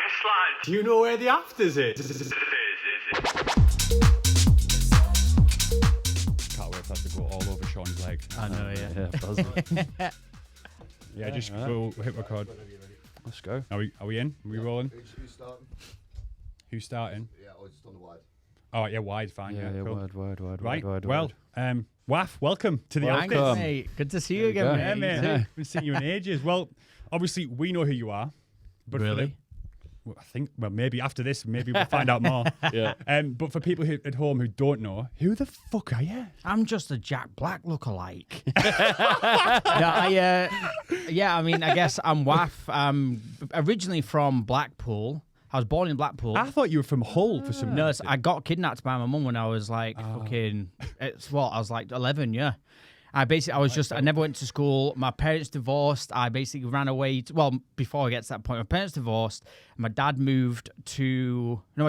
Iceland. Do you know where the afters is? Can't wait for that to go all over Sean's leg. I know, yeah. Yeah, just we'll hit record. Let's go. Are we in? Are we rolling? Who's starting? Who's starting? Yeah, I was just on the wide. Oh, yeah, wide, fine. Yeah, cool. word. Right, well, wAFF, welcome to the Thanks, office. mate. Good to see you again, go. Yeah, mate. mate. We've seen you in ages. Well, obviously, we know who you are. But Really? I think, maybe after this, maybe we'll find out more. Yeah. But for people at home who don't know, who the fuck are you? I'm just a Jack Black lookalike. I mean, I guess I'm wAFF. I'm originally from Blackpool. I was born in Blackpool. I thought you were from Hull for some No, reason. I got kidnapped by my mum when I was like I was like 11, yeah. I never went to school. My parents divorced. I basically ran away. Before I get to that point, my parents divorced. My dad my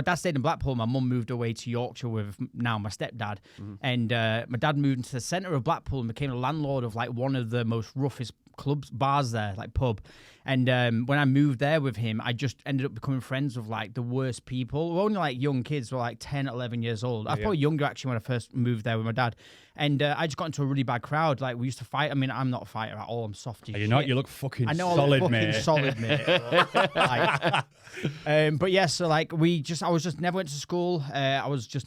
dad stayed in Blackpool. My mum moved away to Yorkshire with now my stepdad. And my dad moved into the centre of Blackpool and became a landlord of like one of the most roughest bars there, like pub. And when I moved there with him, I just ended up becoming friends with like the worst people. We're only like young kids, we're like 10, 11 years old. I was probably younger actually when I first moved there with my dad. And I just got into a really bad crowd. Like we used to fight. I mean, I'm not a fighter at all. I'm soft as Are you shit. not? You look fucking I know solid, I'm fucking mate. solid, mate. But yeah, so like I was just never went to school. I was just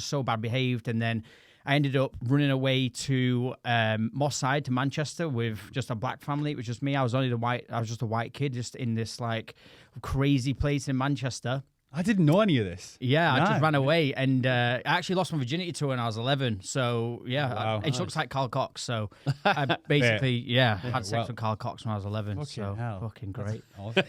so bad behaved. And then I ended up running away to Moss Side, to Manchester, with just a black family. It was just me. I was just a white kid, just in this like crazy place in Manchester. I didn't know any of this. Yeah, I just ran away, and I actually lost my virginity to her when I was 11. So yeah, Wow. and she looks like Carl Cox. So I basically had sex with Carl Cox when I was 11. So hell. fucking great. Awesome.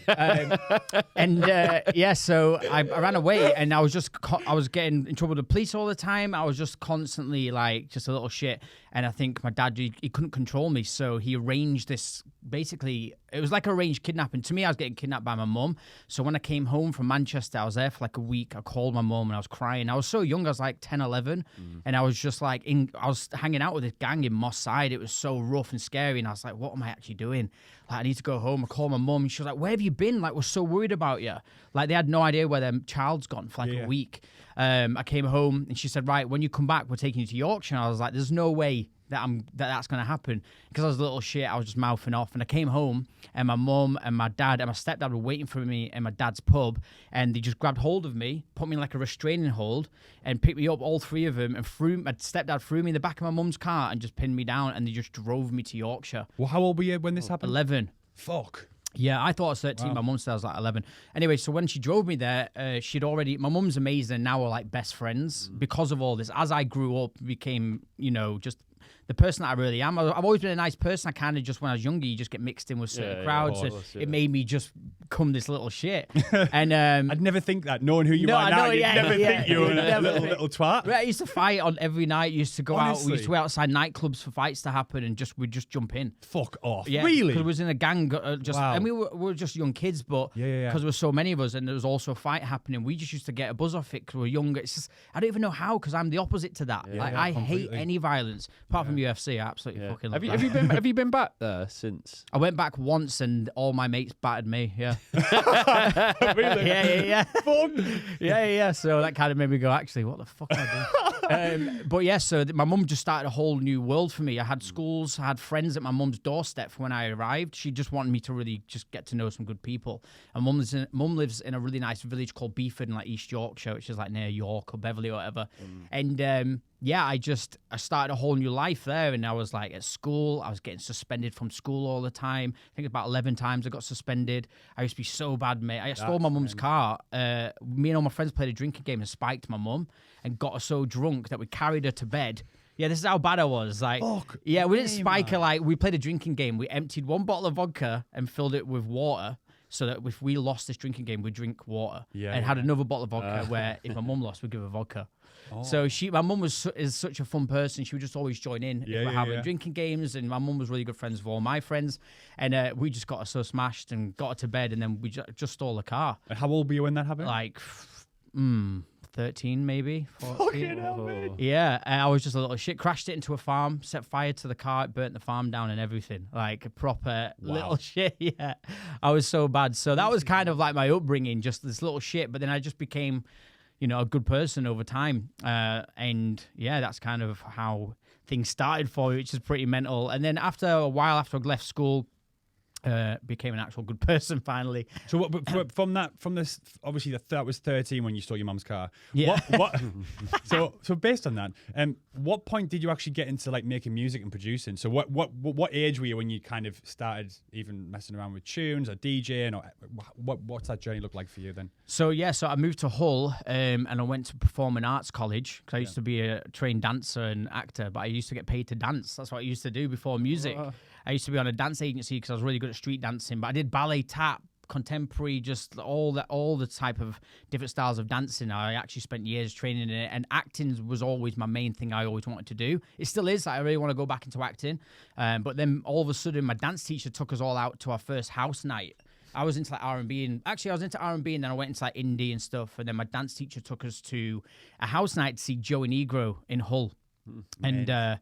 So I ran away, and I was getting in trouble with the police all the time. I was just constantly like just a little shit, and I think my dad he couldn't control me, so he arranged this. Basically, it was like arranged kidnapping. To me, I was getting kidnapped by my mum. So when I came home from Manchester, I was there for like a week. I called my mum and I was crying. I was so young. I was like 10, 11. And I was just like, I was hanging out with this gang in Moss Side. It was so rough and scary. And I was like, what am I actually doing? Like, I need to go home. I called my mum and she was like, where have you been? Like, we're so worried about you. Like, they had no idea where their child's gone for like a week. I came home and she said, right, when you come back, we're taking you to Yorkshire. And I was like, there's no way that's going to happen. Because I was a little shit, I was just mouthing off. And I came home and my mum and my dad and my stepdad were waiting for me in my dad's pub. And they just grabbed hold of me, put me in like a restraining hold and picked me up, all three of them. And my stepdad threw me in the back of my mum's car and just pinned me down. And they just drove me to Yorkshire. Well, how old were you when this happened? 11. Fuck. Yeah, I thought I was 13. Wow. My mum said I was like 11. Anyway, so when she drove me there, my mum's amazing. And now we're like best friends because of all this. As I grew up, became, just the person that I really am. I've always been a nice person. I kind of just, when I was younger, you just get mixed in with certain crowds. of course, It made me just become this little shit. And I'd never think that, knowing who you are now. You'd never think you were a little twat. I used to fight on every night. Used to go out. We used to Honestly. go outside nightclubs for fights to happen, and we'd just jump in. Fuck off. Yeah, Really? Because we was in a gang, Wow. and we were just young kids, but because there were so many of us, and there was also a fight happening, we just used to get a buzz off it because we were younger. It's just, I don't even know how, because I'm the opposite to that. I hate completely. any violence apart from UFC. I absolutely fucking love that. Have you been back there since? I went back once, and all my mates battered me. Yeah, Really? yeah. Fuck. Yeah. So that kind of made me go, actually, what the fuck am I doing? But yeah, so my mum just started a whole new world for me. I had schools, I had friends at my mum's doorstep when I arrived. She just wanted me to really just get to know some good people. And mum lives in a really nice village called Beeford in like East Yorkshire, which is like near York or Beverley or whatever. And I started a whole new life there, and I was like at school. I was getting suspended from school all the time. I think about 11 times I got suspended. I used to be so bad, mate. I stole my mum's car. Me and all my friends played a drinking game and spiked my mum and got her so drunk that we carried her to bed. Yeah, this is how bad I was. Like, yeah, we didn't spike her. Like, we played a drinking game. We emptied one bottle of vodka and filled it with water, so that if we lost this drinking game, we'd drink water. And had another bottle of vodka where if my mum lost, we'd give her vodka. So my mum is such a fun person. She would just always join in if we're having drinking games, and my mum was really good friends with all my friends. And we just got her so smashed and got her to bed, and then we just stole the car. And how old were you when that happened? Like 13 maybe. 14. Fucking hell, man. Yeah, I was just a little shit. Crashed it into a farm, set fire to the car, burnt the farm down and everything. Like a proper little shit. Yeah, I was so bad. So that was kind of like my upbringing, just this little shit. But then I just became, a good person over time. And yeah, that's kind of how things started for me, which is pretty mental. And then after a while, after I left school, became an actual good person finally. So from this, obviously that was 13 when you stole your mum's car. Yeah. What so based on that, what point did you actually get into like making music and producing? So what age were you when you kind of started even messing around with tunes or DJing, or what's that journey look like for you then? So I moved to Hull, and I went to performing arts college because I used to be a trained dancer and actor, but I used to get paid to dance. That's what I used to do before music. I used to be on a dance agency because I was really good at street dancing, but I did ballet, tap, contemporary, just all the type of different styles of dancing. I actually spent years training in it, and acting was always my main thing I always wanted to do. It still is. I really want to go back into acting. But then all of a sudden, my dance teacher took us all out to our first house night. I was into like R&B, and actually I was into R&B, and then I went into like indie and stuff. And then my dance teacher took us to a house night to see Joey Negro in Hull. And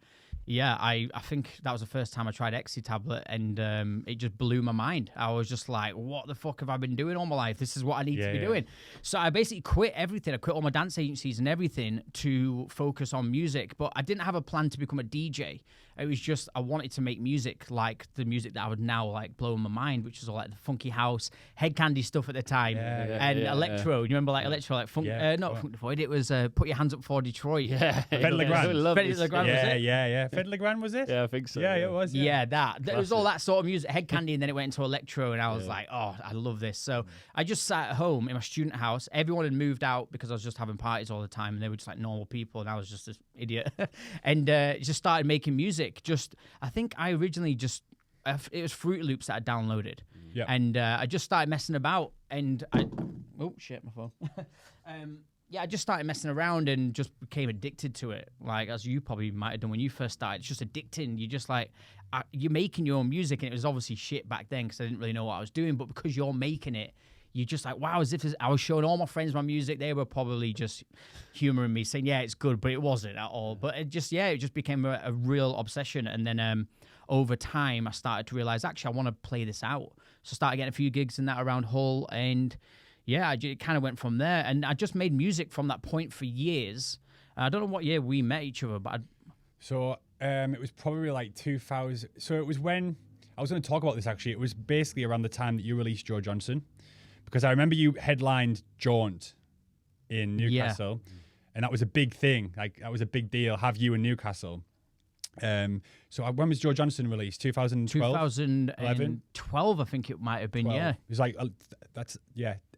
yeah, I think that was the first time I tried Ecstasy tablet, and it just blew my mind. I was just like, what the fuck have I been doing all my life? This is what I need to be doing. So I basically quit everything. I quit all my dance agencies and everything to focus on music, but I didn't have a plan to become a DJ. It was just I wanted to make music like the music that I would now like blow my mind, which is all like the funky house, head candy stuff at the time, and electro. You remember like electro, like funk? Not Funk Void. It was Put Your Hands Up for Detroit. Yeah, Fed Legrand. Was it? Yeah. Fed Legrand, was it? Yeah, I think so. Yeah, it was. Yeah, it was all that sort of music, head candy, and then it went into electro, and I was like, oh, I love this. So I just sat at home in my student house. Everyone had moved out because I was just having parties all the time, and they were just like normal people, and I was just this idiot. And just started making music. I think I originally it was Fruit Loops that I downloaded. Yeah. And I just started messing about, and oh shit, my phone. I just started messing around and just became addicted to it. Like, as you probably might have done when you first started, it's just addicting. You just like, you're making your own music, and it was obviously shit back then because I didn't really know what I was doing, but because you're making it, you're just like, wow, as if I was showing all my friends my music. They were probably just humoring me, saying, yeah, it's good, but it wasn't at all. But it just became a real obsession. And then over time, I started to realize, actually, I want to play this out. So I started getting a few gigs in that around Hull, and yeah, it kind of went from there. And I just made music from that point for years. I don't know what year we met each other, but So it was probably like 2000. So it was when, I was going to talk about this actually, it was basically around the time that you released Joe Johnson. Because I remember you headlined Jaunt in Newcastle, and that was a big thing. Like, that was a big deal, have you in Newcastle. So when was Joe Johnson released? 2012? 2012, I think it might have been, 12. Yeah. It was like,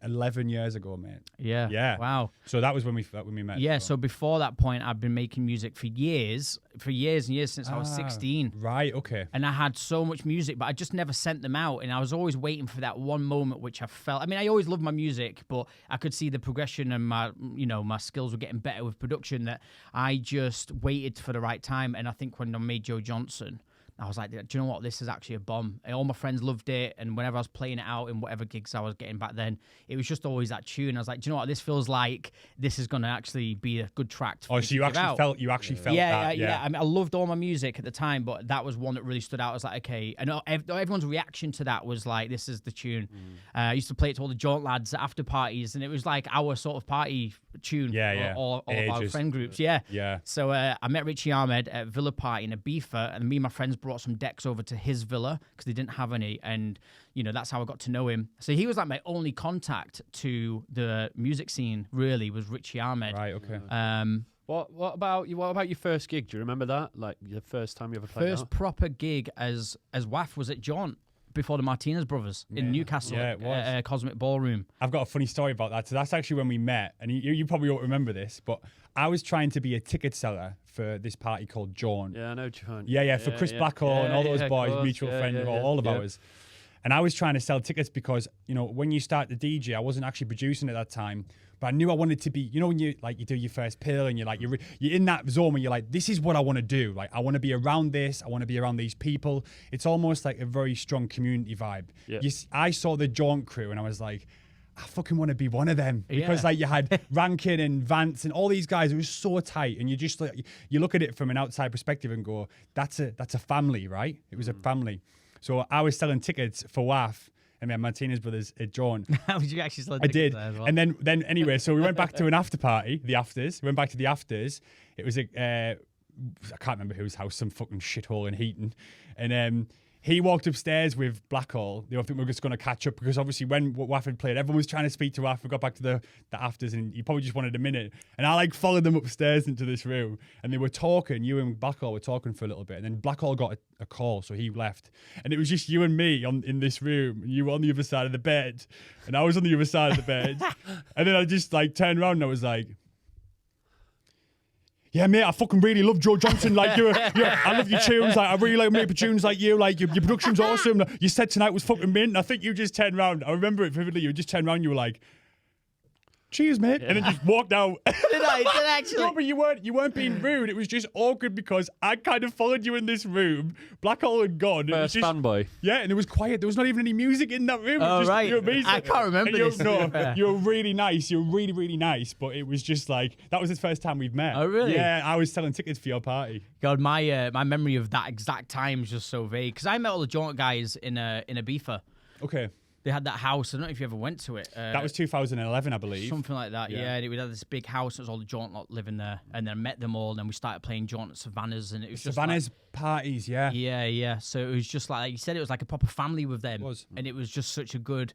11 years ago, mate. Yeah. Wow. So that was when we met. Yeah, so before that point, I've been making music for years and years since I was 16. Right, okay. And I had so much music, but I just never sent them out. And I was always waiting for that one moment which I felt, I mean, I always loved my music, but I could see the progression and my skills were getting better with production, that I just waited for the right time. And I think when I made Joe Johnson, I was like, do you know what? This is actually a bomb. And all my friends loved it. And whenever I was playing it out in whatever gigs I was getting back then, it was just always that tune. I was like, do you know what? This feels like this is going to actually be a good track. So you actually felt that? Yeah. I mean, I loved all my music at the time, but that was one that really stood out. I was like, okay. And everyone's reaction to that was like, this is the tune. I used to play it to all the Jaunt lads at after parties, and it was like our sort of party tune. All of our friend groups. Yeah. So I met Richie Ahmed at Villa Party in Ibiza, and me and my friends brought some decks over to his villa because they didn't have any, and that's how I got to know him. So he was like my only contact to the music scene, really, was Richie Ahmed. Right, okay. What about your first gig? Do you remember that? Like the first time you ever played? First proper gig as wAFF was at Jaunt before the Martinez Brothers in Newcastle. Yeah, it was. Cosmic Ballroom. I've got a funny story about that. So that's actually when we met, and you probably won't remember this, but I was trying to be a ticket seller for this party called Jaunt. Yeah, I know Jaunt. Yeah, for Chris Blackhall and all those boys, mutual friends, all of ours. And I was trying to sell tickets because, when you start the DJ, I wasn't actually producing at that time, but I knew I wanted to be, when you do your first pill and you're in that zone where you're like, this is what I want to do. Like, I want to be around this. I want to be around these people. It's almost like a very strong community vibe. Yeah. I saw the Jaunt crew and I was like, I fucking want to be one of them, because like you had Rankin and Vance and all these guys. It was so tight, and you just like, you look at it from an outside perspective and go, that's a family, right? It was a family. So I was selling tickets for wAFF. And then Martinez Brothers at John. How did you actually sell I did. there as well? And then anyway, so we went back to an after party, the afters. We went back to the afters. It was I can't remember whose house, some fucking shithole in Heaton. And he walked upstairs with Blackhall. They all think we were just going to catch up, because obviously when wAFF had played, everyone was trying to speak to wAFF. We got back to the afters, and he probably just wanted a minute. And I like followed them upstairs into this room, and they were talking. You and Blackhall were talking for a little bit, and then Blackhall got a call, so he left. And it was just you and me in this room, and you were on the other side of the bed, and I was on the other side of the bed. And then I just like turned around and I was like, yeah, mate, I fucking really love Joe Johnson. Like, I love your tunes. Like, I really like making tunes like you. Like, your production's awesome. You said tonight was fucking mint. And I think you just turned around. I remember it vividly. You just turned around. You were like, cheers, mate. And then just walked out. Did I actually? No, but you weren't being rude. It was just awkward because I kind of followed you in this room. Blackhall had gone. First fanboy. Yeah, and it was quiet. There was not even any music in that room. Oh, right. You were amazing. I can't remember this. No, you were really nice. You were really, really nice. But it was just like, that was the first time we've met. Oh, really? Yeah, I was selling tickets for your party. God, my memory of that exact time is just so vague. Because I met all the Jaunt guys in Ibiza. Okay. They had that house. I don't know if you ever went to it. That was 2011, I believe. Something like that, yeah. We had this big house. It was all the Jaunt lot living there. And then I met them all. And then we started playing Jaunt at Savannah's. And it was just Savannah's parties, yeah. Yeah. So it was just like you said, it was like a proper family with them. It was. And it was just such a good...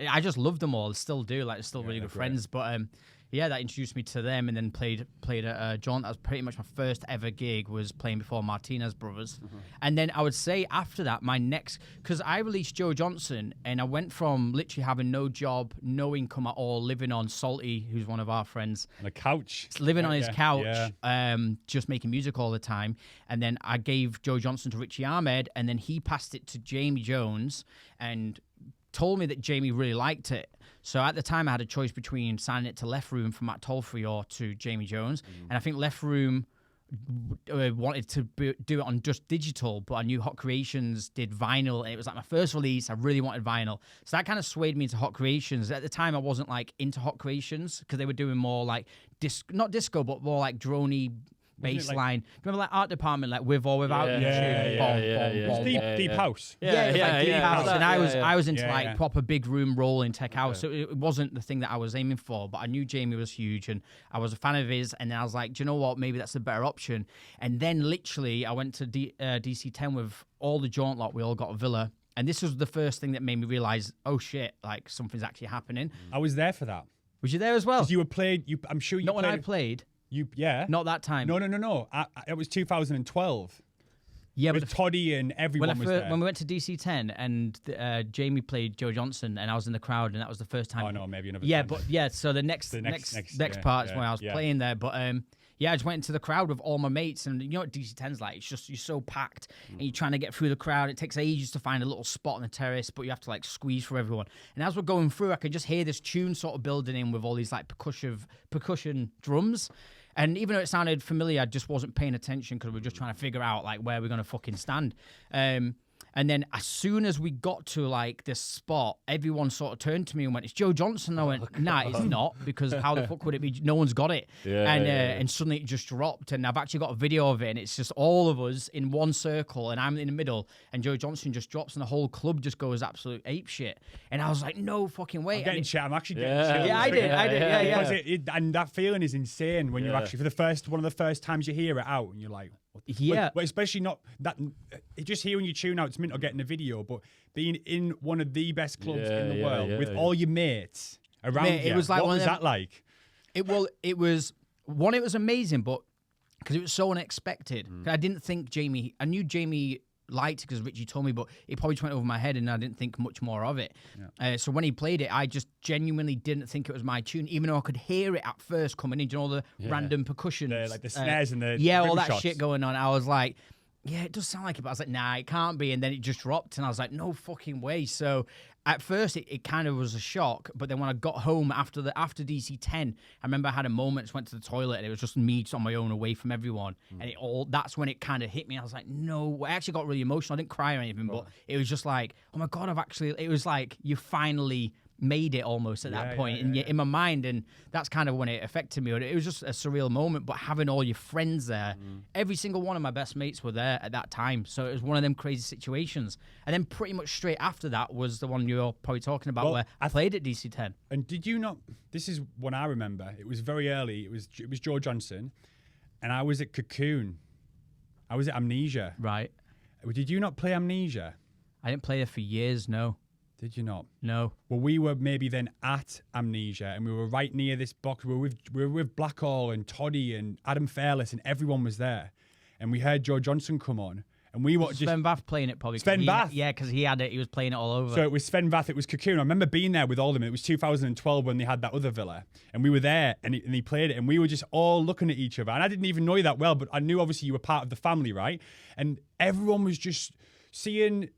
I just loved them all. Still do. Like, they're still really good friends. But yeah, that introduced me to them, and then played at Jaunt. That was pretty much my first ever gig, was playing before Martinez Brothers. And then I would say after that, my next... Because I released Joe Johnson, and I went from literally having no job, no income at all, living on Salty, who's one of our friends. On a couch. Living on his couch, just making music all the time. And then I gave Joe Johnson to Richie Ahmed, and then he passed it to Jamie Jones, and told me that Jamie really liked it. So at the time, I had a choice between signing it to Left Room for Matt Tolfrey or to Jamie Jones. And I think Left Room wanted to do it on just digital, but I knew Hot Creations did vinyl, and it was like my first release. I really wanted vinyl. So that kind of swayed me into Hot Creations. At the time, I wasn't like into Hot Creations because they were doing more like, not disco, but more like droney bass line. Remember like Art Department, like With or Without You? Deep house. Deep house. And I was into Yeah. proper big room rolling tech house. So it wasn't the thing that I was aiming for, but I knew Jamie was huge and I was a fan of his. And then I was like, do you know what? Maybe that's a better option. And then literally I went to DC10 with all the Jaunt lot. We all got a villa. And this was the first thing that made me realize, oh shit, like something's actually happening. I was there for that. Was you there as well? Because you were played. I'm sure you. Not played, when I played. Not that time. No. It was 2012. Yeah, with Toddy and everyone was there. When we went to DC10 and Jamie played Joe Johnson and I was in the crowd, and that was the first time. Oh no, maybe another. Yeah, time. but yeah. So the next part is when I was playing there, but yeah, I just went into the crowd with all my mates, and you know what DC10's like? It's just, you're so packed, and you're trying to get through the crowd. It takes ages to find a little spot on the terrace, but you have to like squeeze through everyone. And as we're going through, I could just hear this tune sort of building in with all these like percussion drums. And even though it sounded familiar, I just wasn't paying attention because we were just trying to figure out like where we're going to fucking stand. And then as soon as we got to like this spot, everyone sort of turned to me and went, "It's Joe Johnson." I went, "Nah, it's not, because how the fuck would it be? No one's got it." And suddenly it just dropped. And I've actually got a video of it, and it's just all of us in one circle, and I'm in the middle, and Joe Johnson just drops, and the whole club just goes absolute ape shit. And I was like, "No fucking way!" I'm actually getting chills. Yeah, I did. Because and that feeling is insane when you're actually one of the first times you hear it out, and you're like, but especially not that. Just hearing you tune out, it's mint or getting a video, but being in one of the best clubs in the world with all your mates around you. It was like, what was that like? It was amazing, but because it was so unexpected. I didn't think Jamie. I knew Jamie liked it because Richie told me, but it probably just went over my head, and I didn't think much more of it. So when he played it, I just genuinely didn't think it was my tune, even though I could hear it at first coming in, all the random percussion, like the snares and the all that shots. shit going on. I was like, yeah, it does sound like it, but I was like, nah, it can't be. And then it just dropped, and I was like, no fucking way. So at first, it kind of was a shock, but then when I got home after DC10, I remember I had a moment, just went to the toilet, and it was just me just on my own, away from everyone, and that's when it kind of hit me. I was like, no, I actually got really emotional. I didn't cry or anything, but it was just like, oh my God, it was like you finally made it almost at that point in my mind, and that's kind of when it affected me. It was just a surreal moment, but having all your friends there, every single one of my best mates were there at that time, so it was one of them crazy situations. And then pretty much straight after that was the one you're probably talking about, where I played at DC10. And did you not? This is one I remember. It was very early. It was Joe Johnson, and I was at Cocoon. I was at Amnesia. Right. Did you not play Amnesia? I didn't play there for years. No. Did you not? No. Well, we were maybe then at Amnesia, and we were right near this box. We were with Blackall and Toddy and Adam Fairless, and everyone was there. And we heard Joe Johnson come on, and we were just Sven Vath playing it probably. Sven Vath, yeah, because he had it. He was playing it all over. So it was Sven Vath. It was Cocoon. I remember being there with all of them. It was 2012 when they had that other villa, and we were there, and he played it, and we were just all looking at each other. And I didn't even know you that well, but I knew obviously you were part of the family, right? And everyone was just seeing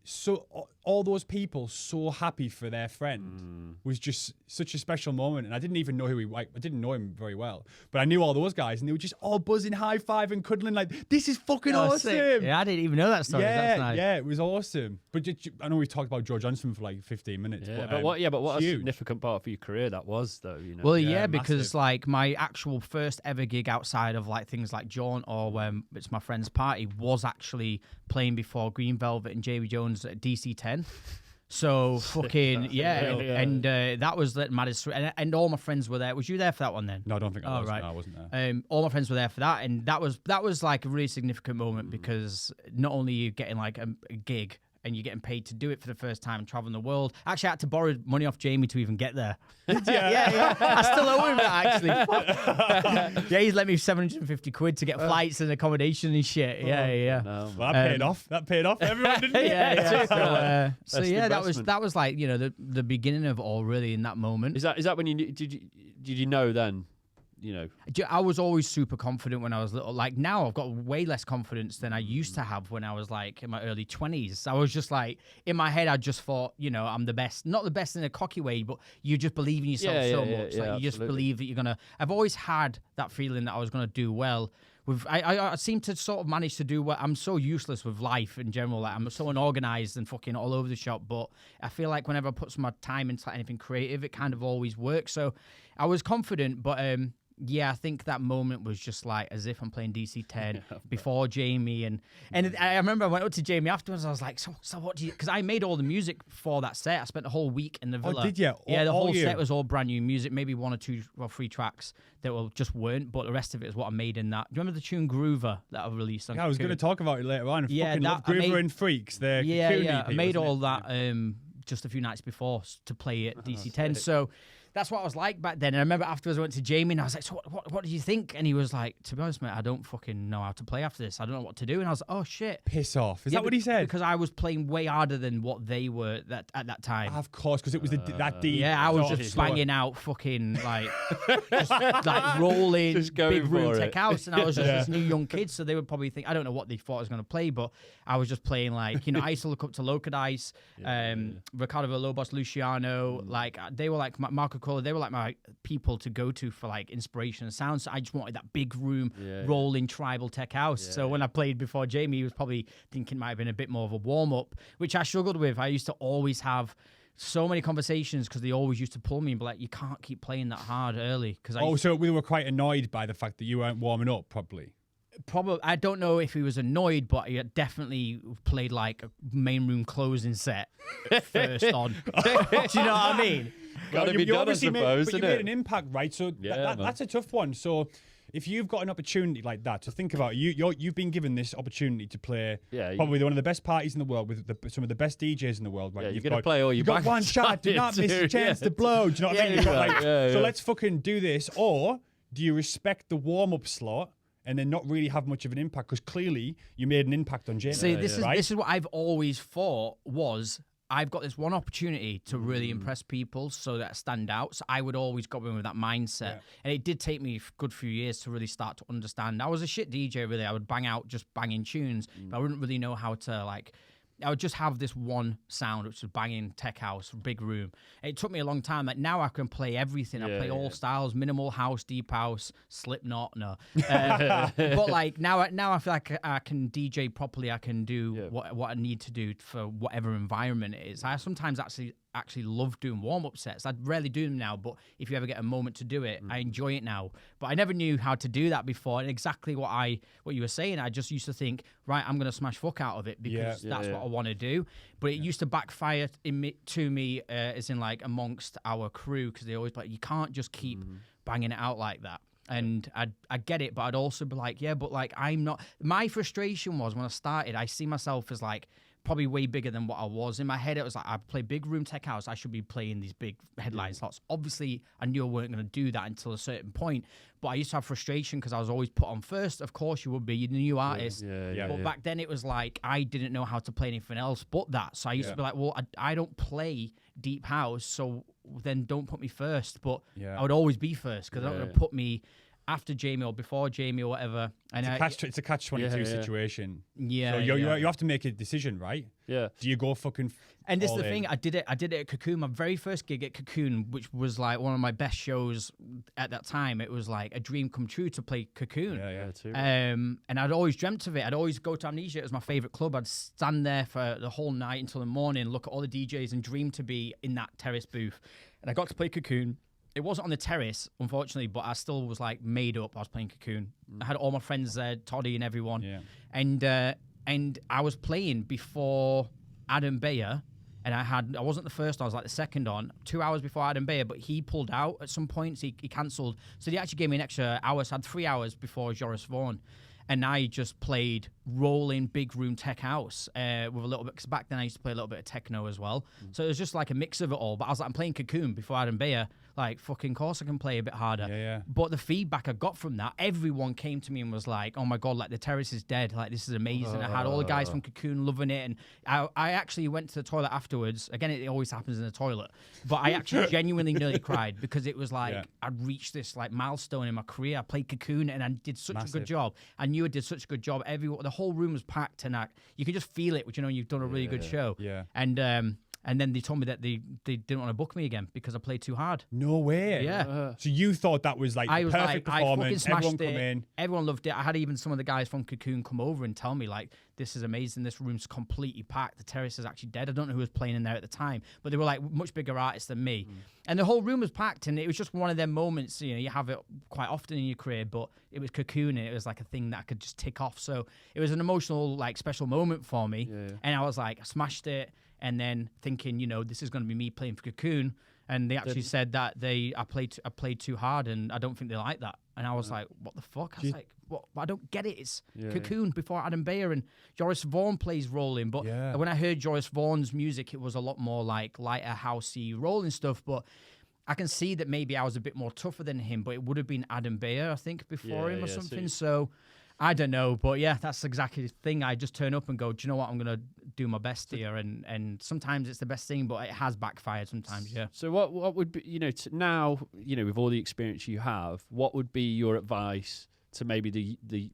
all those people so happy for their friend was just such a special moment. And I didn't even know I didn't know him very well, but I knew all those guys, and they were just all buzzing, high fiving, cuddling, like, this is fucking awesome. Sick. Yeah, I didn't even know that story. That's nice. Yeah, it was awesome. But I know we talked about Joe Johnson for like 15 minutes. Yeah, but what a significant part of your career that was, though. You know. Well, yeah, because like my actual first ever gig outside of like things like Jaunt or when it's my friend's party was actually playing before Green Velvet and Jamie Jones at DC10. So fucking and that was the maddest. And all my friends were there. Was you there for that one then? No, I don't think I was. Right. No, I wasn't there. All my friends were there for that, and that was like a really significant moment because not only are you getting like a gig and you're getting paid to do it for the first time and traveling the world. Actually, I had to borrow money off Jamie to even get there. yeah. I still owe him that, actually. Yeah, he's let me 750 quid to get flights and accommodation and shit. Yeah. No, well, that paid off. That paid off. Everyone didn't it? Yeah. So yeah, that was like, you know, the beginning of it all really in that moment. Is that when did you know then? You know, I was always super confident when I was little. Like now, I've got way less confidence than I used to have when I was like in my early 20s. I was just like in my head, I just thought, you know, I'm the best. Not the best in a cocky way, but you just believe in yourself so much. Like you just believe that you're gonna. I've always had that feeling that I was gonna do well. I seem to sort of manage to do what I'm so useless with life in general. Like I'm so unorganized and fucking all over the shop. But I feel like whenever I put some time into anything creative, it kind of always works. So I was confident, but yeah, I think that moment was just like as if I'm playing DC10 before Jamie, and I remember I went up to Jamie afterwards. I was like, so what do you? Because I made all the music for that set. I spent the whole week in the villa. Oh, did you? Yeah, the whole set was all brand new music. Maybe 1 or 2 or 3 tracks that just weren't, but the rest of it is what I made in that. Do you remember the tune Groover that I released on? Yeah, I was going to talk about it later on. Yeah, that, Groover and Freaks. I made all that just a few nights before to play at DC10. So that's what I was like back then. And I remember afterwards I went to Jamie and I was like, so what did you think? And he was like, to be honest, mate, I don't fucking know how to play after this. I don't know what to do. And I was like, oh, shit. Piss off. Is that what he said? Because I was playing way harder than what they were at that time. Of course, because it was that deep. Yeah, I was just banging out fucking like, just like rolling just big room for tech house. And I was just this new young kid. So they would probably think, I don't know what they thought I was going to play, but I was just playing like, you know, I used to look up to Locadice, Ricardo Villalobos, Luciano, like they were like Marco Cola, they were like my people to go to for like inspiration and sound. So I just wanted that big room rolling tribal tech house. So when I played before Jamie, he was probably thinking it might have been a bit more of a warm up, which I struggled with. I used to always have so many conversations because they always used to pull me and be like, you can't keep playing that hard early. So we were quite annoyed by the fact that you weren't warming up properly. Probably, I don't know if he was annoyed, but he definitely played like a main room closing set first on. Do you know what I mean? Gotta be done, I suppose, but you made an impact, right? So that's a tough one. So if you've got an opportunity like that, to think about, you've been given this opportunity to play probably one of the best parties in the world with some of the best DJs in the world. Right? Yeah, you're going to play all your You've got one shot, do not miss a chance to blow. Do you know what I mean? So let's fucking do this. Or do you respect the warm-up slot and then not really have much of an impact? Because clearly you made an impact on Jamie. See, this is what I've always thought was, I've got this one opportunity to really impress people so that I stand out. So I would always go in with that mindset. Yeah. And it did take me a good few years to really start to understand. I was a shit DJ, really. I would bang out just banging tunes, but I wouldn't really know how to, like, I would just have this one sound, which was banging tech house, big room. And it took me a long time. Like now I can play everything. I play all styles, minimal house, deep house, Slipknot, no. But like now I feel like I can DJ properly. I can do what I need to do for whatever environment it is. I sometimes actually actually love doing warm-up sets. I rarely do them now, but if you ever get a moment to do it, I enjoy it now. But I never knew how to do that before, and exactly what you were saying, I just used to think, right, I'm going to smash fuck out of it because that's what I want to do. But it used to backfire to me as in like amongst our crew, because they always like, you can't just keep banging it out like that. And I get it, but I'd also be like, yeah, but like I'm not. My frustration was when I started, I see myself as like probably way bigger than what I was. In my head, it was like, I play big room tech house, I should be playing these big headline slots. Obviously, I knew I weren't going to do that until a certain point, but I used to have frustration because I was always put on first. Of course you would be, you're the new artist. But back then it was like, I didn't know how to play anything else but that. So I used to be like, well, I don't play deep house, so then don't put me first. But I would always be first because they're not going to put me after Jamie or before Jamie or whatever. And it's a catch-22 situation. Yeah. So you have to make a decision, right? Yeah. Do you go fucking And this is the in? thing, I did it at Cocoon, my very first gig at Cocoon, which was like one of my best shows at that time. It was like a dream come true to play Cocoon. Yeah, too. And I'd always dreamt of it. I'd always go to Amnesia. It was my favorite club. I'd stand there for the whole night until the morning, look at all the DJs and dream to be in that terrace booth. And I got to play Cocoon. It wasn't on the terrace, unfortunately, but I still was like made up. I was playing Cocoon. I had all my friends there, Toddy and everyone. Yeah. And I was playing before Adam Bayer, and I wasn't the first, I was like the second on, 2 hours before Adam Bayer, but he pulled out at some point, so he cancelled. So they actually gave me an extra hour, so I had 3 hours before Joris Vaughan. And I just played rolling big room tech house with a little bit, because back then I used to play a little bit of techno as well. So it was just like a mix of it all. But I was like, I'm playing Cocoon before Adam Bayer. Like, fucking course I can play a bit harder. Yeah. But the feedback I got from that, everyone came to me and was like, oh my God, like the terrace is dead. Like, this is amazing. I had all the guys from Cocoon loving it. And I actually went to the toilet afterwards. Again, it always happens in the toilet. But I actually genuinely nearly cried because it was like, I'd reached this like milestone in my career. I played Cocoon and I did such a good job. I knew I did such a good job. The whole room was packed and you could just feel it, which, you know, you've done a really good show. Yeah. And then they told me that they didn't want to book me again because I played too hard. No way. Yeah. So you thought that was like I was perfect like, performance. I fucking smashed Everyone it. come in. Everyone loved it. I had even some of the guys from Cocoon come over and tell me, like, this is amazing. This room's completely packed. The terrace is actually dead. I don't know who was playing in there at the time, but they were like much bigger artists than me. And the whole room was packed, and it was just one of them moments, you know, you have it quite often in your career, but it was Cocoon, and it was like a thing that I could just tick off. So it was an emotional, like, special moment for me. And I was like, I smashed it. And then thinking, you know, this is going to be me playing for Cocoon. And they actually said that I played too hard, and I don't think they like that. And I was like, what the fuck? I was like, what? I don't get it. It's Cocoon before Adam Bayer, and Joris Vaughan plays rolling. But when I heard Joris Vaughan's music, it was a lot more like lighter, housey, rolling stuff. But I can see that maybe I was a bit more tougher than him, but it would have been Adam Bayer, I think, before him or something. So I don't know, but yeah, that's exactly the thing. I just turn up and go, do you know what? I'm going to do my best here. And sometimes it's the best thing, but it has backfired sometimes, yeah. So what would be, you know, now, you know, with all the experience you have, what would be your advice to maybe the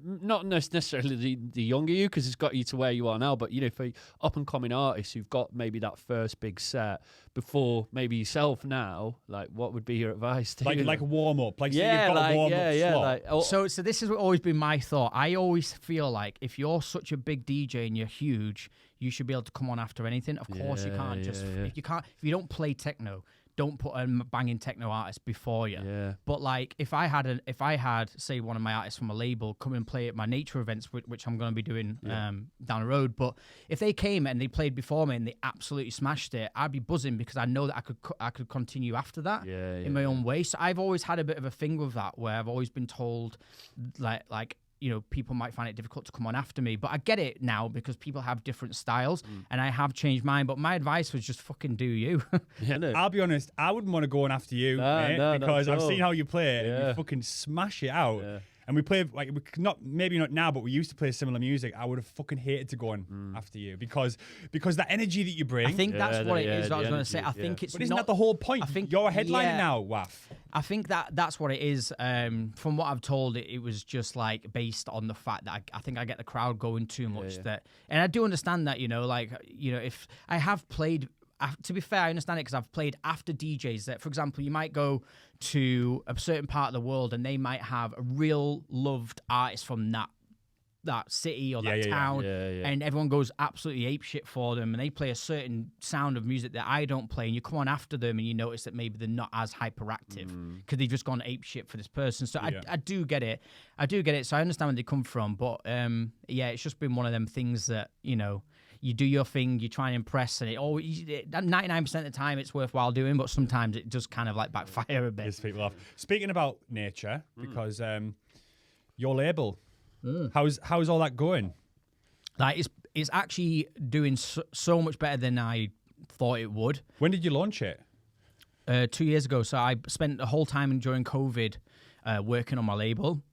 not necessarily the younger you, because it's got you to where you are now, but, you know, for up-and-coming artists who've got maybe that first big set before maybe yourself now, like, what would be your advice to like a warm-up? Like, yeah, so you've got like, a warm-up slot. Like, so this has always been my thought. I always feel like if you're such a big DJ and you're huge, you should be able to come on after anything. Of course you can't if you don't play techno, don't put a banging techno artist before you. Yeah. But like, if I had, say, one of my artists from a label come and play at my nature events, which I'm going to be doing down the road, but if they came and they played before me and they absolutely smashed it, I'd be buzzing because I know that I could continue after that in my own way. So I've always had a bit of a thing with that, where I've always been told, like, you know, people might find it difficult to come on after me, but I get it now because people have different styles, and I have changed mine. But my advice was just fucking do you. I'll be honest, I wouldn't want to go on after you, mate, because I've seen how you play it, and you fucking smash it out. Yeah. And we play, like, maybe not now, but we used to play similar music. I would have fucking hated to go on after you because that energy that you bring. I think that's what it is. I was going to say. I think it's. But isn't that the whole point? I think you're a headliner now, wAFF. I think that's what it is. From what I've told, it was just like based on the fact that I think I get the crowd going too much. And I do understand that, you know, like, you know, if I have played. To be fair, I understand it because I've played after DJs that, for example, you might go to a certain part of the world and they might have a real loved artist from that that city or Yeah, that yeah, yeah. town, Yeah. and everyone goes absolutely apeshit for them, and they play a certain sound of music that I don't play, and you come on after them, and you notice that maybe they're not as hyperactive because they've just gone apeshit for this person. So Yeah. I do get it. I do get it. So I understand where they come from, but yeah, it's just been one of them things that, you know, you do your thing, you try and impress, and 99% of the time it's worthwhile doing, but sometimes it does kind of like backfire a bit. Piss people off. Speaking about nature, because your label, how's all that going? Like it's actually doing so much better than I thought it would. When did you launch it? 2 years ago. So I spent the whole time during COVID working on my label.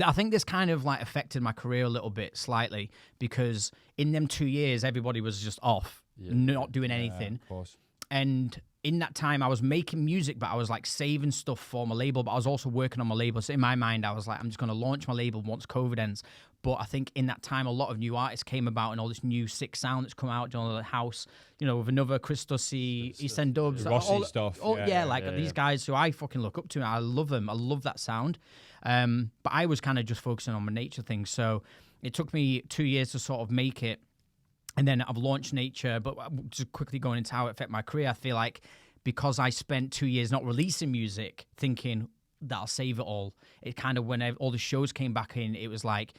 I think this kind of like affected my career a little bit slightly because in them 2 years, everybody was just off, not doing anything. Of course. And in that time, I was making music, but I was like saving stuff for my label, but I was also working on my label. So in my mind, I was like, I'm just going to launch my label once COVID ends. But I think in that time, a lot of new artists came about and all this new sick sound that's come out, you know, the house, you know, with another Christosy, East End Dubs. Rossi stuff. These guys who I fucking look up to. I love them. I love that sound. But I was kind of just focusing on my nature thing. So it took me 2 years to sort of make it. And then I've launched Nature, but just quickly going into how it affected my career, I feel like because I spent 2 years not releasing music, thinking that I'll save it all, it kind of, when all the shows came back in, it was like,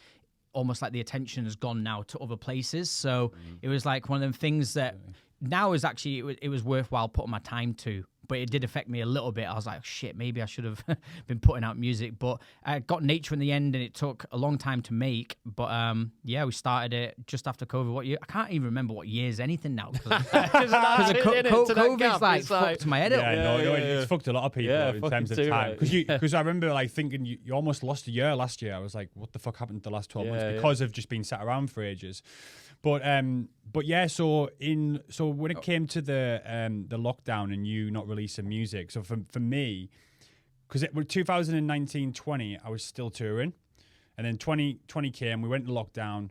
almost like the attention has gone now to other places. So it was like one of them things that now is actually, it was worthwhile putting my time to. But it did affect me a little bit. I was like, shit, maybe I should have been putting out music. But I got Nature in the end, and it took a long time to make. But yeah, we started it just after COVID. What year? I can't even remember what year's anything now. Because COVID's like fucked my head up. It's fucked a lot of people in terms of time. Right. Because I remember like thinking you almost lost a year last year. I was like, what the fuck happened the last 12 months? Because of just being sat around for ages. But yeah, so when it came to the lockdown and you not releasing music, so for me, because it was 2019-20, I was still touring, and then 2020 came, we went into lockdown,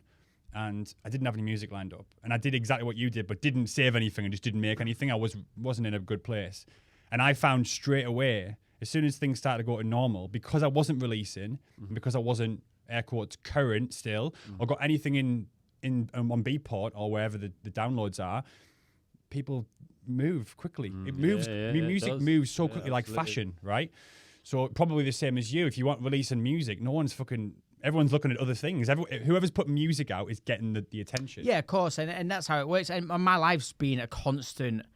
and I didn't have any music lined up, and I did exactly what you did, but didn't save anything and just didn't make anything. I wasn't in a good place, and I found straight away, as soon as things started to go to normal, because I wasn't releasing, and because I wasn't air quotes current still, or got anything in on Beatport or wherever the downloads are, people move quickly. It moves. Music moves so quickly, like fashion, right? So probably the same as you. If you want releasing music, everyone's looking at other things. Whoever's putting music out is getting the attention. Yeah, of course, and that's how it works. And my life's been a constant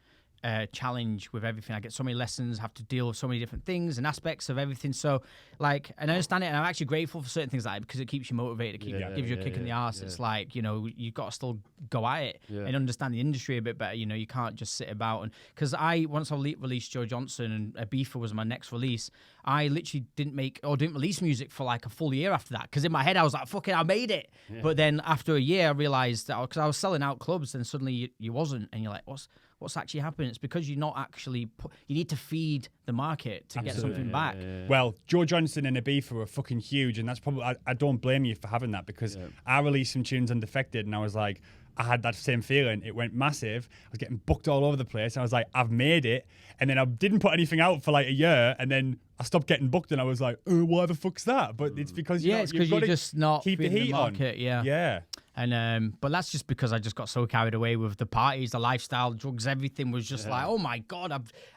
challenge with everything. I get so many lessons, have to deal with so many different things and aspects of everything. So, like, and I understand it, and I'm actually grateful for certain things like that because it keeps you motivated. It gives you a kick in the arse. It's like, you know, you've got to still go at it and understand the industry a bit better. You know, you can't just sit about. And because once I released Joe Johnson and Ibiza was my next release, I literally didn't release music for like a full year after that. Because in my head, I was like, fuck it, I made it. Yeah. But then after a year, I realized that because I was selling out clubs, then suddenly you wasn't. And you're like, what's actually happening? It's because you're not actually you need to feed the market to get something back. Well, Joe Johnson and Ibiza were fucking huge, and that's probably I don't blame you for having that because I released some tunes undefected, and I was like, I had that same feeling. It went massive. I was getting booked all over the place. I was like, I've made it, and then I didn't put anything out for like a year, and then I stopped getting booked, and I was like, why the fuck's that? But it's because it's because you're just not keep the heat market, on. Yeah. And but that's just because I just got so carried away with the parties, the lifestyle, drugs, everything was just like, oh my god,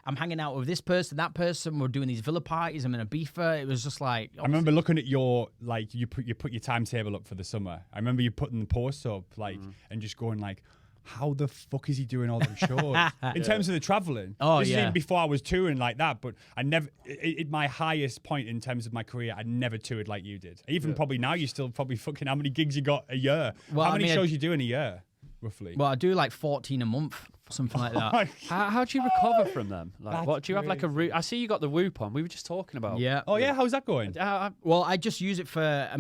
I'm hanging out with this person, that person. We're doing these villa parties. I'm in Ibiza. It was just like I remember looking at your like you put your timetable up for the summer. I remember you putting the posts up like and just going like, how the fuck is he doing all them shows? In terms of the traveling. This is even before I was touring like that, but I never, at my highest point in terms of my career, I never toured like you did. Even probably now, you still probably fucking, how many gigs you got a year? Well, how many shows you do in a year, roughly? Well, I do like 14 a month, something like that. How do you recover from them? Like, what do you have like a route? I see you got the Whoop on. We were just talking about. Yeah. Oh yeah, how's that going? Well, I just use it for,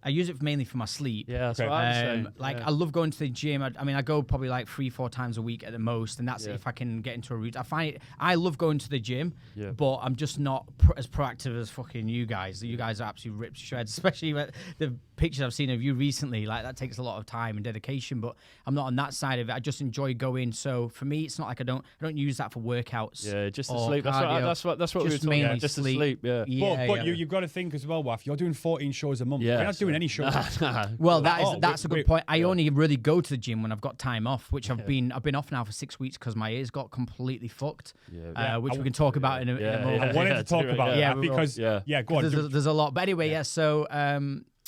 I use it mainly for my sleep. Yeah, that's what I was saying. I love going to the gym. I go probably like 3-4 times a week at the most, and that's if I can get into a routine. I love going to the gym, but I'm just not as proactive as fucking you guys. You guys are absolutely ripped to shreds, especially the pictures I've seen of you recently. Like that takes a lot of time and dedication, but I'm not on that side of it. I just enjoy going. So for me, it's not like I don't use that for workouts. Yeah, just to sleep. That's what we were talking about. Just to sleep. Yeah. But you've got to think as well, wAFF. You're doing 14 shows a month. Yeah, you're not doing doing any shows. Well, Oh, that's a good point. I only really go to the gym when I've got time off, which I've been off now for 6 weeks because my ears got completely fucked. Which we can talk about in a moment. I wanted to talk about that because go on. There's a lot, but anyway, So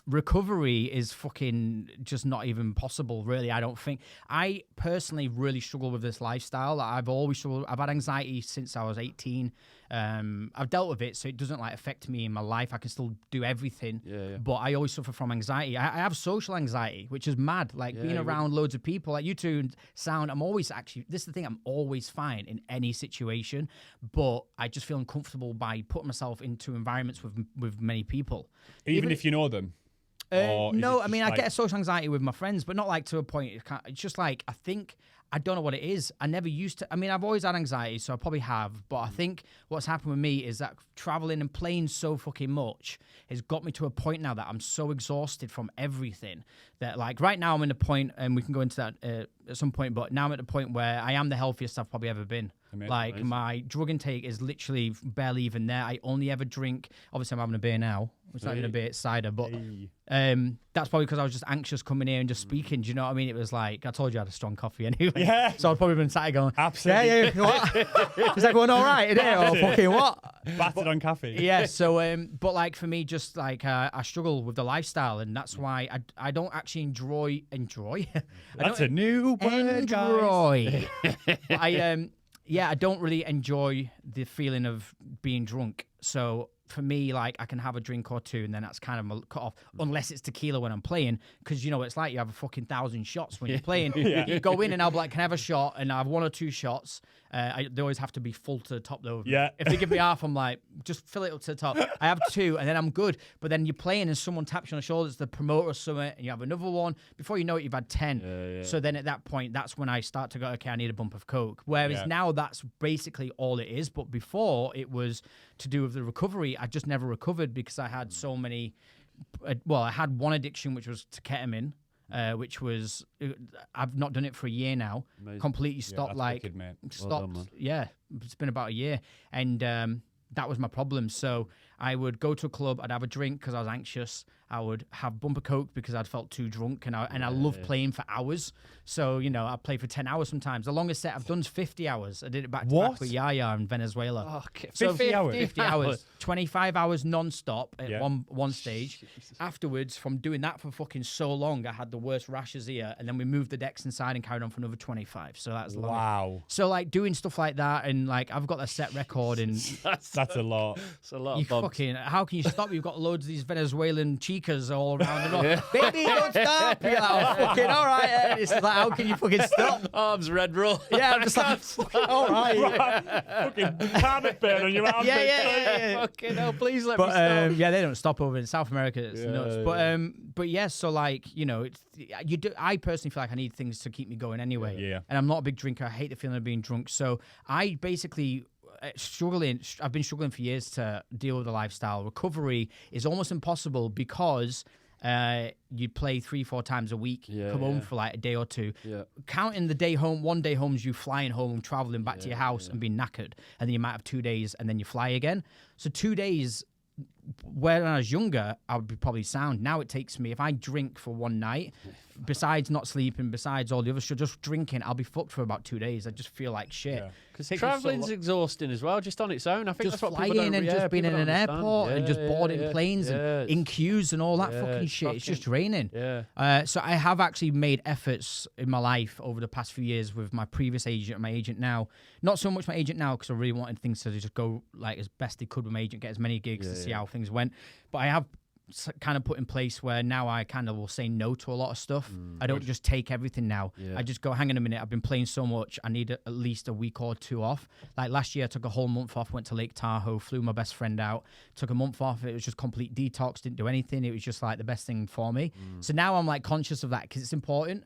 recovery is fucking just not even possible, really. I don't think. I personally really struggle with this lifestyle. I've always struggled. I've had anxiety since I was 18. I've dealt with it, so it doesn't like affect me in my life. I can still do everything, but I always suffer from anxiety. I have social anxiety, which is mad. Like being around loads of people, like you two sound. I'm always this is the thing. I'm always fine in any situation, but I just feel uncomfortable by putting myself into environments with many people, Even if you know them. No, I mean, I get social anxiety with my friends, but not like to a point. It's just like, I don't know what it is. I never used to. I mean, I've always had anxiety, so I probably have. But I think what's happened with me is that traveling and playing so fucking much has got me to a point now that I'm so exhausted from everything that, like, right now I'm in a point, and we can go into that at some point, but now I'm at the point where I am the healthiest I've probably ever been. Amazing. My drug intake is literally barely even there. I only ever drink, obviously I'm having a beer now. It's not even a beer, it's cider, but that's probably because I was just anxious coming here and just speaking. Do you know what I mean? It was like, I told you I had a strong coffee anyway. Yeah. So I'd probably been sat going, absolutely. Yeah, what? Is everyone all right today? Or fucking what? Battered on coffee. Yeah, so, but like for me, just like I struggle with the lifestyle, and that's why I don't actually enjoy. That's a new word, guys. I don't really enjoy the feeling of being drunk. So for me, like, I can have a drink or two and then that's kind of cut off, unless it's tequila when I'm playing, because you know it's like you have a fucking 1,000 shots when you're playing. You go in and I'll be like, can I have a shot? And I have 1 or 2 shots. They always have to be full to the top though. Yeah. If they give me half, I'm like, just fill it up to the top. I have 2 and then I'm good. But then you're playing and someone taps you on the shoulder, it's the promoter or something, and you have another one. Before you know it, you've had 10. So then at that point, that's when I start to go, okay, I need a bump of Coke. Whereas now that's basically all it is. But before, it was to do with the recovery. I just never recovered because I had so many. I had one addiction, which was to ketamine. Which was, I've not done it for a year now. Amazing. Completely stopped. Wicked, mate. Stopped. Well done, it's been about a year, and that was my problem. So I would go to a club, I'd have a drink because I was anxious. I would have bumper Coke because I'd felt too drunk, and I love playing for hours. So, you know, I play for 10 hours sometimes. The longest set I've done is 50 hours. I did it back to back with Yaya in Venezuela. Oh, okay. 50 hours? 50 hours. 25 hours non-stop at one stage. Afterwards, from doing that for fucking so long, I had the worst rashes here, and then we moved the decks inside and carried on for another 25. So that's long. Wow. So, like, doing stuff like that, and, like, I've got a set record, and... that's a lot. It's a lot of fucking... How can you stop? You've got loads of these Venezuelan chicas all around and all. Baby, don't stop! You're like, oh, fucking all right. It's like, how can you fucking stop? Arms red roll. Yeah, I'm just like, fucking all right. Fucking carpet burn on your armpit. Yeah. Fucking hell, please let me stop. Yeah, they don't stop over in South America. It's nuts. But yeah, so like, you know, I personally feel like I need things to keep me going anyway. Yeah. And I'm not a big drinker. I hate the feeling of being drunk. So I basically... I've been struggling for years to deal with the lifestyle. Recovery is almost impossible because you play 3-4 times a week, come home for like a day or two. Counting the day home, 1 day home is you flying home, traveling back to your house and being knackered, and then you might have 2 days and then you fly again. So 2 days, when I was younger, I would be probably sound. Now it takes me, if I drink for one night, besides not sleeping, besides all the other shit, just drinking, I'll be fucked for about 2 days. I just feel like shit. Because travelling's exhausting as well, just on its own. I think just that's what flying people don't, and just being in an airport and just boarding planes and in queues and all that fucking shit. It's just draining. So I have actually made efforts in my life over the past few years with my previous agent and my agent now. Not so much my agent now because I really wanted things to just go like as best they could with my agent, get as many gigs to see how things went. But I have kind of put in place where now I kind of will say no to a lot of stuff. I don't just take everything now. I just go, hang on a minute, I've been playing so much, I need at least a week or 2 off. Like last year I took a whole month off, went to Lake Tahoe, flew my best friend out, took a month off. It was just complete detox, didn't do anything. It was just like the best thing for me. So now I'm like conscious of that because it's important.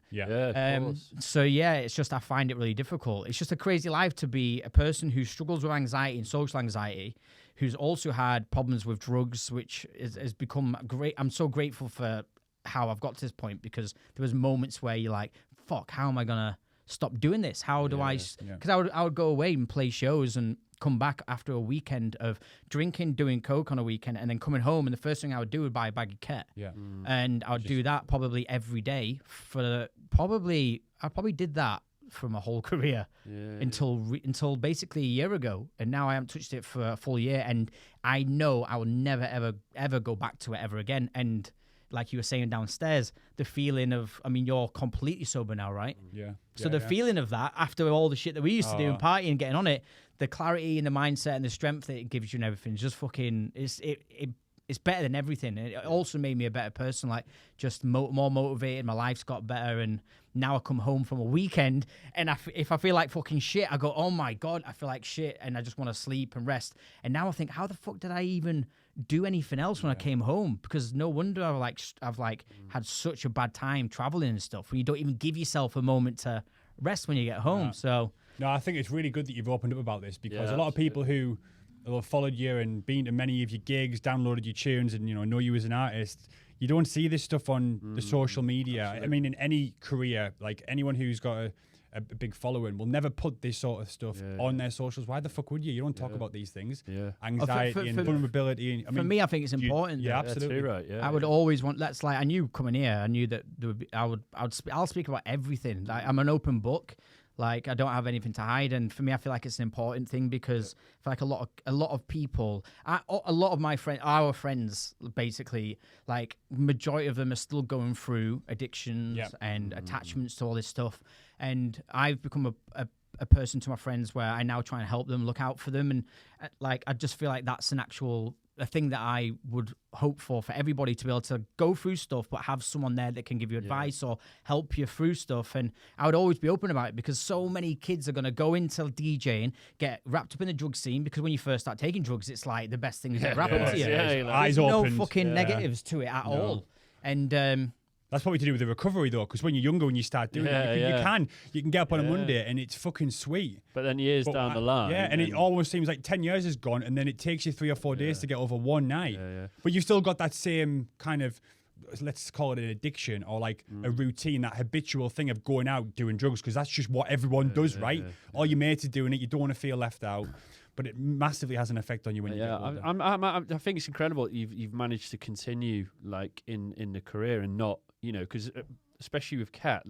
So yeah, it's just I find it really difficult. It's just a crazy life to be a person who struggles with anxiety and social anxiety, who's also had problems with drugs, which has become great. I'm so grateful for how I've got to this point because there was moments where you're like, fuck, how am I going to stop doing this? How do I... Because I would go away and play shows and come back after a weekend of drinking, doing coke on a weekend, and then coming home, and the first thing I would do would buy a bag of Ket. Yeah. And I would do that probably every day I probably did that for my whole career until basically a year ago, and now I haven't touched it for a full year, and I know I will never ever go back to it ever again. And like you were saying downstairs, the feeling of, I mean, you're completely sober now, right? Yeah. So the feeling of that after all the shit that we used to do and partying and getting on it, the clarity and the mindset and the strength that it gives you and everything is just fucking, it's better than everything. And it also made me a better person, like just more motivated. My life's got better. And now I come home from a weekend and if I feel like fucking shit, I go, oh my God, I feel like shit. And I just want to sleep and rest. And now I think, how the fuck did I even do anything else when I came home? Because no wonder I've had such a bad time traveling and stuff when you don't even give yourself a moment to rest when you get home. Yeah. So no, I think it's really good that you've opened up about this, because a lot of people who have followed you and been to many of your gigs, downloaded your tunes, and know you as an artist, you don't see this stuff on the social media. Absolutely. I mean, in any career, like anyone who's got a big following will never put this sort of stuff on their socials. Why the fuck would you? You don't talk about these things. Yeah. Anxiety and vulnerability. And, for me, I think it's important. Yeah, absolutely. Right. Yeah. I would always want. That's like I knew coming here. I knew that there would be, I'll speak about everything. Like I'm an open book. Like I don't have anything to hide, and for me, I feel like it's an important thing because I feel like a lot of people, a lot of my our friends, basically, like majority of them are still going through addictions and attachments to all this stuff, and I've become a person to my friends where I now try and help them, look out for them, and like I just feel like that's a thing that I would hope for everybody to be able to go through stuff, but have someone there that can give you advice or help you through stuff. And I would always be open about it because so many kids are going to go into DJing, get wrapped up in the drug scene, because when you first start taking drugs, it's like the best thing that ever happened to you. Eyes There's opened. no fucking negatives to it at all. And that's probably to do with the recovery, though, because when you're younger, when you start doing it, you can get up on a Monday and it's fucking sweet. But then years down the line. Yeah, and it almost seems like 10 years is gone, and then it takes you 3 or 4 days to get over one night. But you've still got that same kind of, let's call it an addiction, or like a routine, that habitual thing of going out doing drugs, because that's just what everyone does, right? All your mates are doing it, you don't want to feel left out. But it massively has an effect on you when you get older. I think it's incredible that you've managed to continue like in the career and not, because especially with Ket,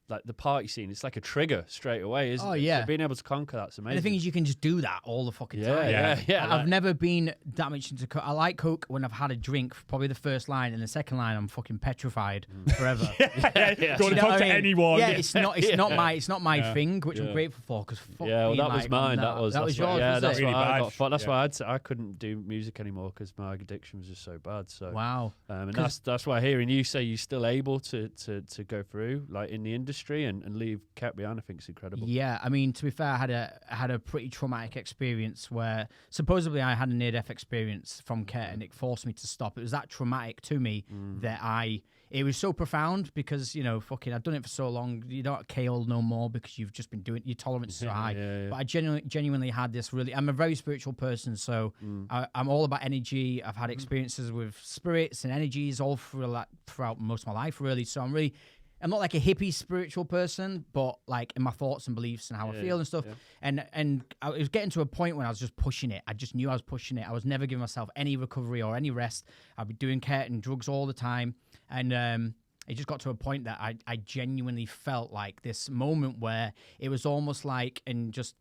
like the party scene, it's like a trigger straight away, isn't it? Yeah. So being able to conquer that's amazing. And the thing is, you can just do that all the fucking time. Yeah. I've never been that much into coke. I like coke when I've had a drink, probably the first line, and the second line I'm fucking petrified forever. Don't talk to anyone. Yeah, it's not my thing, which I'm grateful for. Because that was mine. That was yours. Yeah, that's really why bad. That's why I couldn't do music anymore because my addiction was just so bad. So wow. And that's why hearing you say you're still able to go through like in the industry and leave Ket behind, I think it's incredible. Yeah, I mean, to be fair, I had a pretty traumatic experience where supposedly I had a near-death experience from Ket, and it forced me to stop. It was that traumatic to me that it was so profound because, fucking, I've done it for so long. You don't KO no more because you've just been doing, your tolerance is so high. But I genuinely had this I'm a very spiritual person, so I'm all about energy. I've had experiences with spirits and energies all throughout most of my life, really. So I'm not like a hippie spiritual person, but like in my thoughts and beliefs and how I feel and stuff. Yeah. And I was getting to a point when I was just pushing it. I just knew I was pushing it. I was never giving myself any recovery or any rest. I'd be doing Ket and drugs all the time. And it just got to a point that I genuinely felt like this moment where it was almost like, and just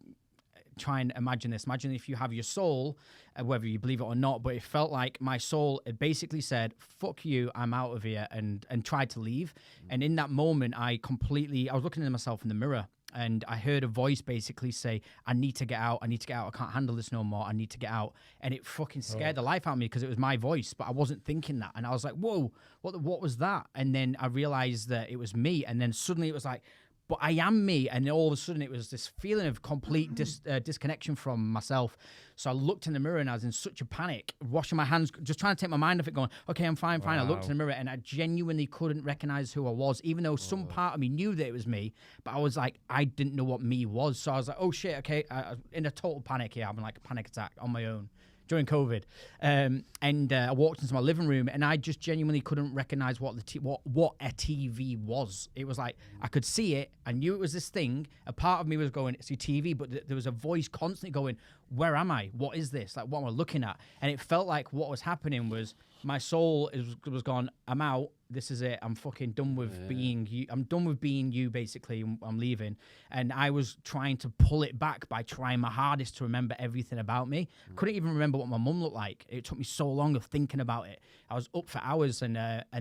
try and imagine this. Imagine if you have your soul, whether you believe it or not, but it felt like my soul, it basically said, fuck you, I'm out of here, and tried to leave. And in that moment, I was looking at myself in the mirror, and I heard a voice basically say, I need to get out, I can't handle this no more, I need to get out. And it fucking scared the life out of me because it was my voice, but I wasn't thinking that. And I was like, whoa, what was that? And then I realized that it was me, and then suddenly it was like, but I am me. And all of a sudden it was this feeling of complete disconnection from myself. So I looked in the mirror and I was in such a panic, washing my hands, just trying to take my mind off it, going, okay, I'm fine. Wow. I looked in the mirror and I genuinely couldn't recognize who I was, even though some part of me knew that it was me, but I was like, I didn't know what me was. So I was like, oh shit, okay, in a total panic here, having like a panic attack on my own during COVID. And I walked into my living room and I just genuinely couldn't recognize what a TV was. It was like, I could see it. I knew it was this thing. A part of me was going, it's a TV, but there was a voice constantly going, where am I? What is this? Like, what am I looking at? And it felt like what was happening was my soul was gone, I'm out. This is it. I'm fucking done with being you. I'm done with being you, basically. I'm leaving. And I was trying to pull it back by trying my hardest to remember everything about me. Couldn't even remember what my mum looked like. It took me so long of thinking about it. I was up for hours, and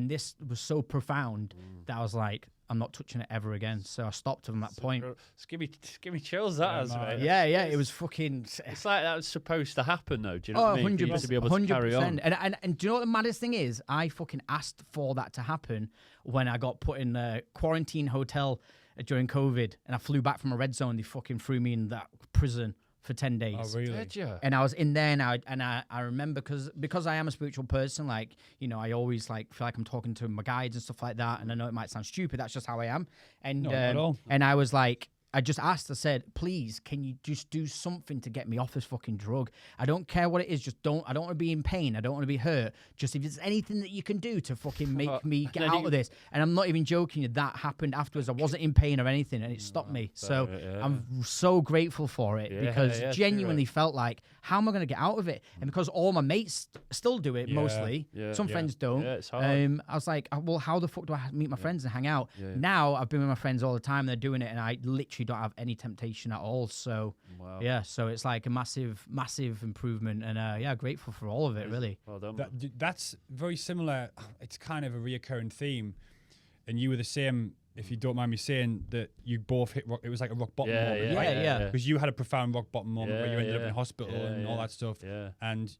this was so profound that I was like, I'm not touching it ever again. So I stopped from that point. It's give me chills, that has, mate. Yeah, it was fucking... It's like that was supposed to happen, though. Do you know what I mean? 100%. To be able to carry on. And do you know what the maddest thing is? I fucking asked for that to happen when I got put in a quarantine hotel during COVID, and I flew back from a red zone. They fucking threw me in that prison for 10 days. Oh, really? Did you? And I was in there, and I remember because I am a spiritual person, like, you know, I always like feel like I'm talking to my guides and stuff like that. And I know it might sound stupid, that's just how I am. And No, not at all. and I was like, I just asked, I said, please, can you just do something to get me off this fucking drug? I don't care what it is. I don't want to be in pain. I don't want to be hurt. Just if there's anything that you can do to fucking make me get out of this. And I'm not even joking. That happened afterwards. I wasn't in pain or anything, and it stopped me. So I'm so grateful for it because genuinely felt like, how am I going to get out of it? And because all my mates still do it, mostly. Some friends don't. Yeah, it's hard. I was like, well, how the fuck do I meet my friends and hang out? Now I've been with my friends all the time. They're doing it, and I literally don't have any temptation at all. So so it's like a massive improvement, and grateful for all of it, really. Well done. That's very similar. It's kind of a reoccurring theme, and you were the same. If you don't mind me saying, that you both hit rock, it was like a rock bottom moment, right? Because you had a profound rock bottom moment where you ended up in hospital and all that stuff. And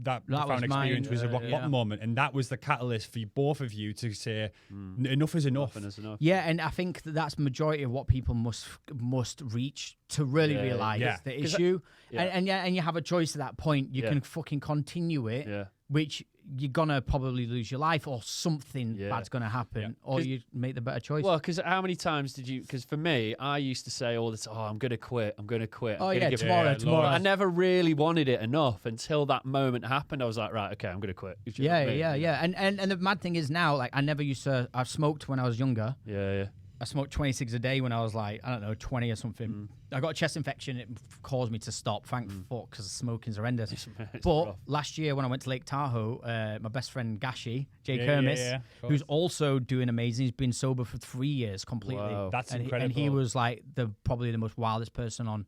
that profound experience was a rock bottom moment, and that was the catalyst for both of you to say, enough is enough. Yeah, and I think that's majority of what people must reach to really realize the issue. And you have a choice at that point. You can fucking continue it, which you're gonna probably lose your life, or something bad's gonna happen, or you make the better choice. Well, because how many times did you? Because for me, I used to say all the time, "Oh, I'm gonna quit. I'm gonna quit." Tomorrow. I never really wanted it enough until that moment happened. I was like, right, okay, I'm gonna quit. And the mad thing is now, like, I never used to. I smoked when I was younger. I smoked 26 a day when I was like, I don't know, 20 or something. I got a chest infection. It caused me to stop. Thank fuck, because smoking's horrendous. But last year when I went to Lake Tahoe, my best friend Gashi, Jay Kermis, who's also doing amazing. He's been sober for 3 years completely. Wow. That's incredible. And he was like probably the most wildest person on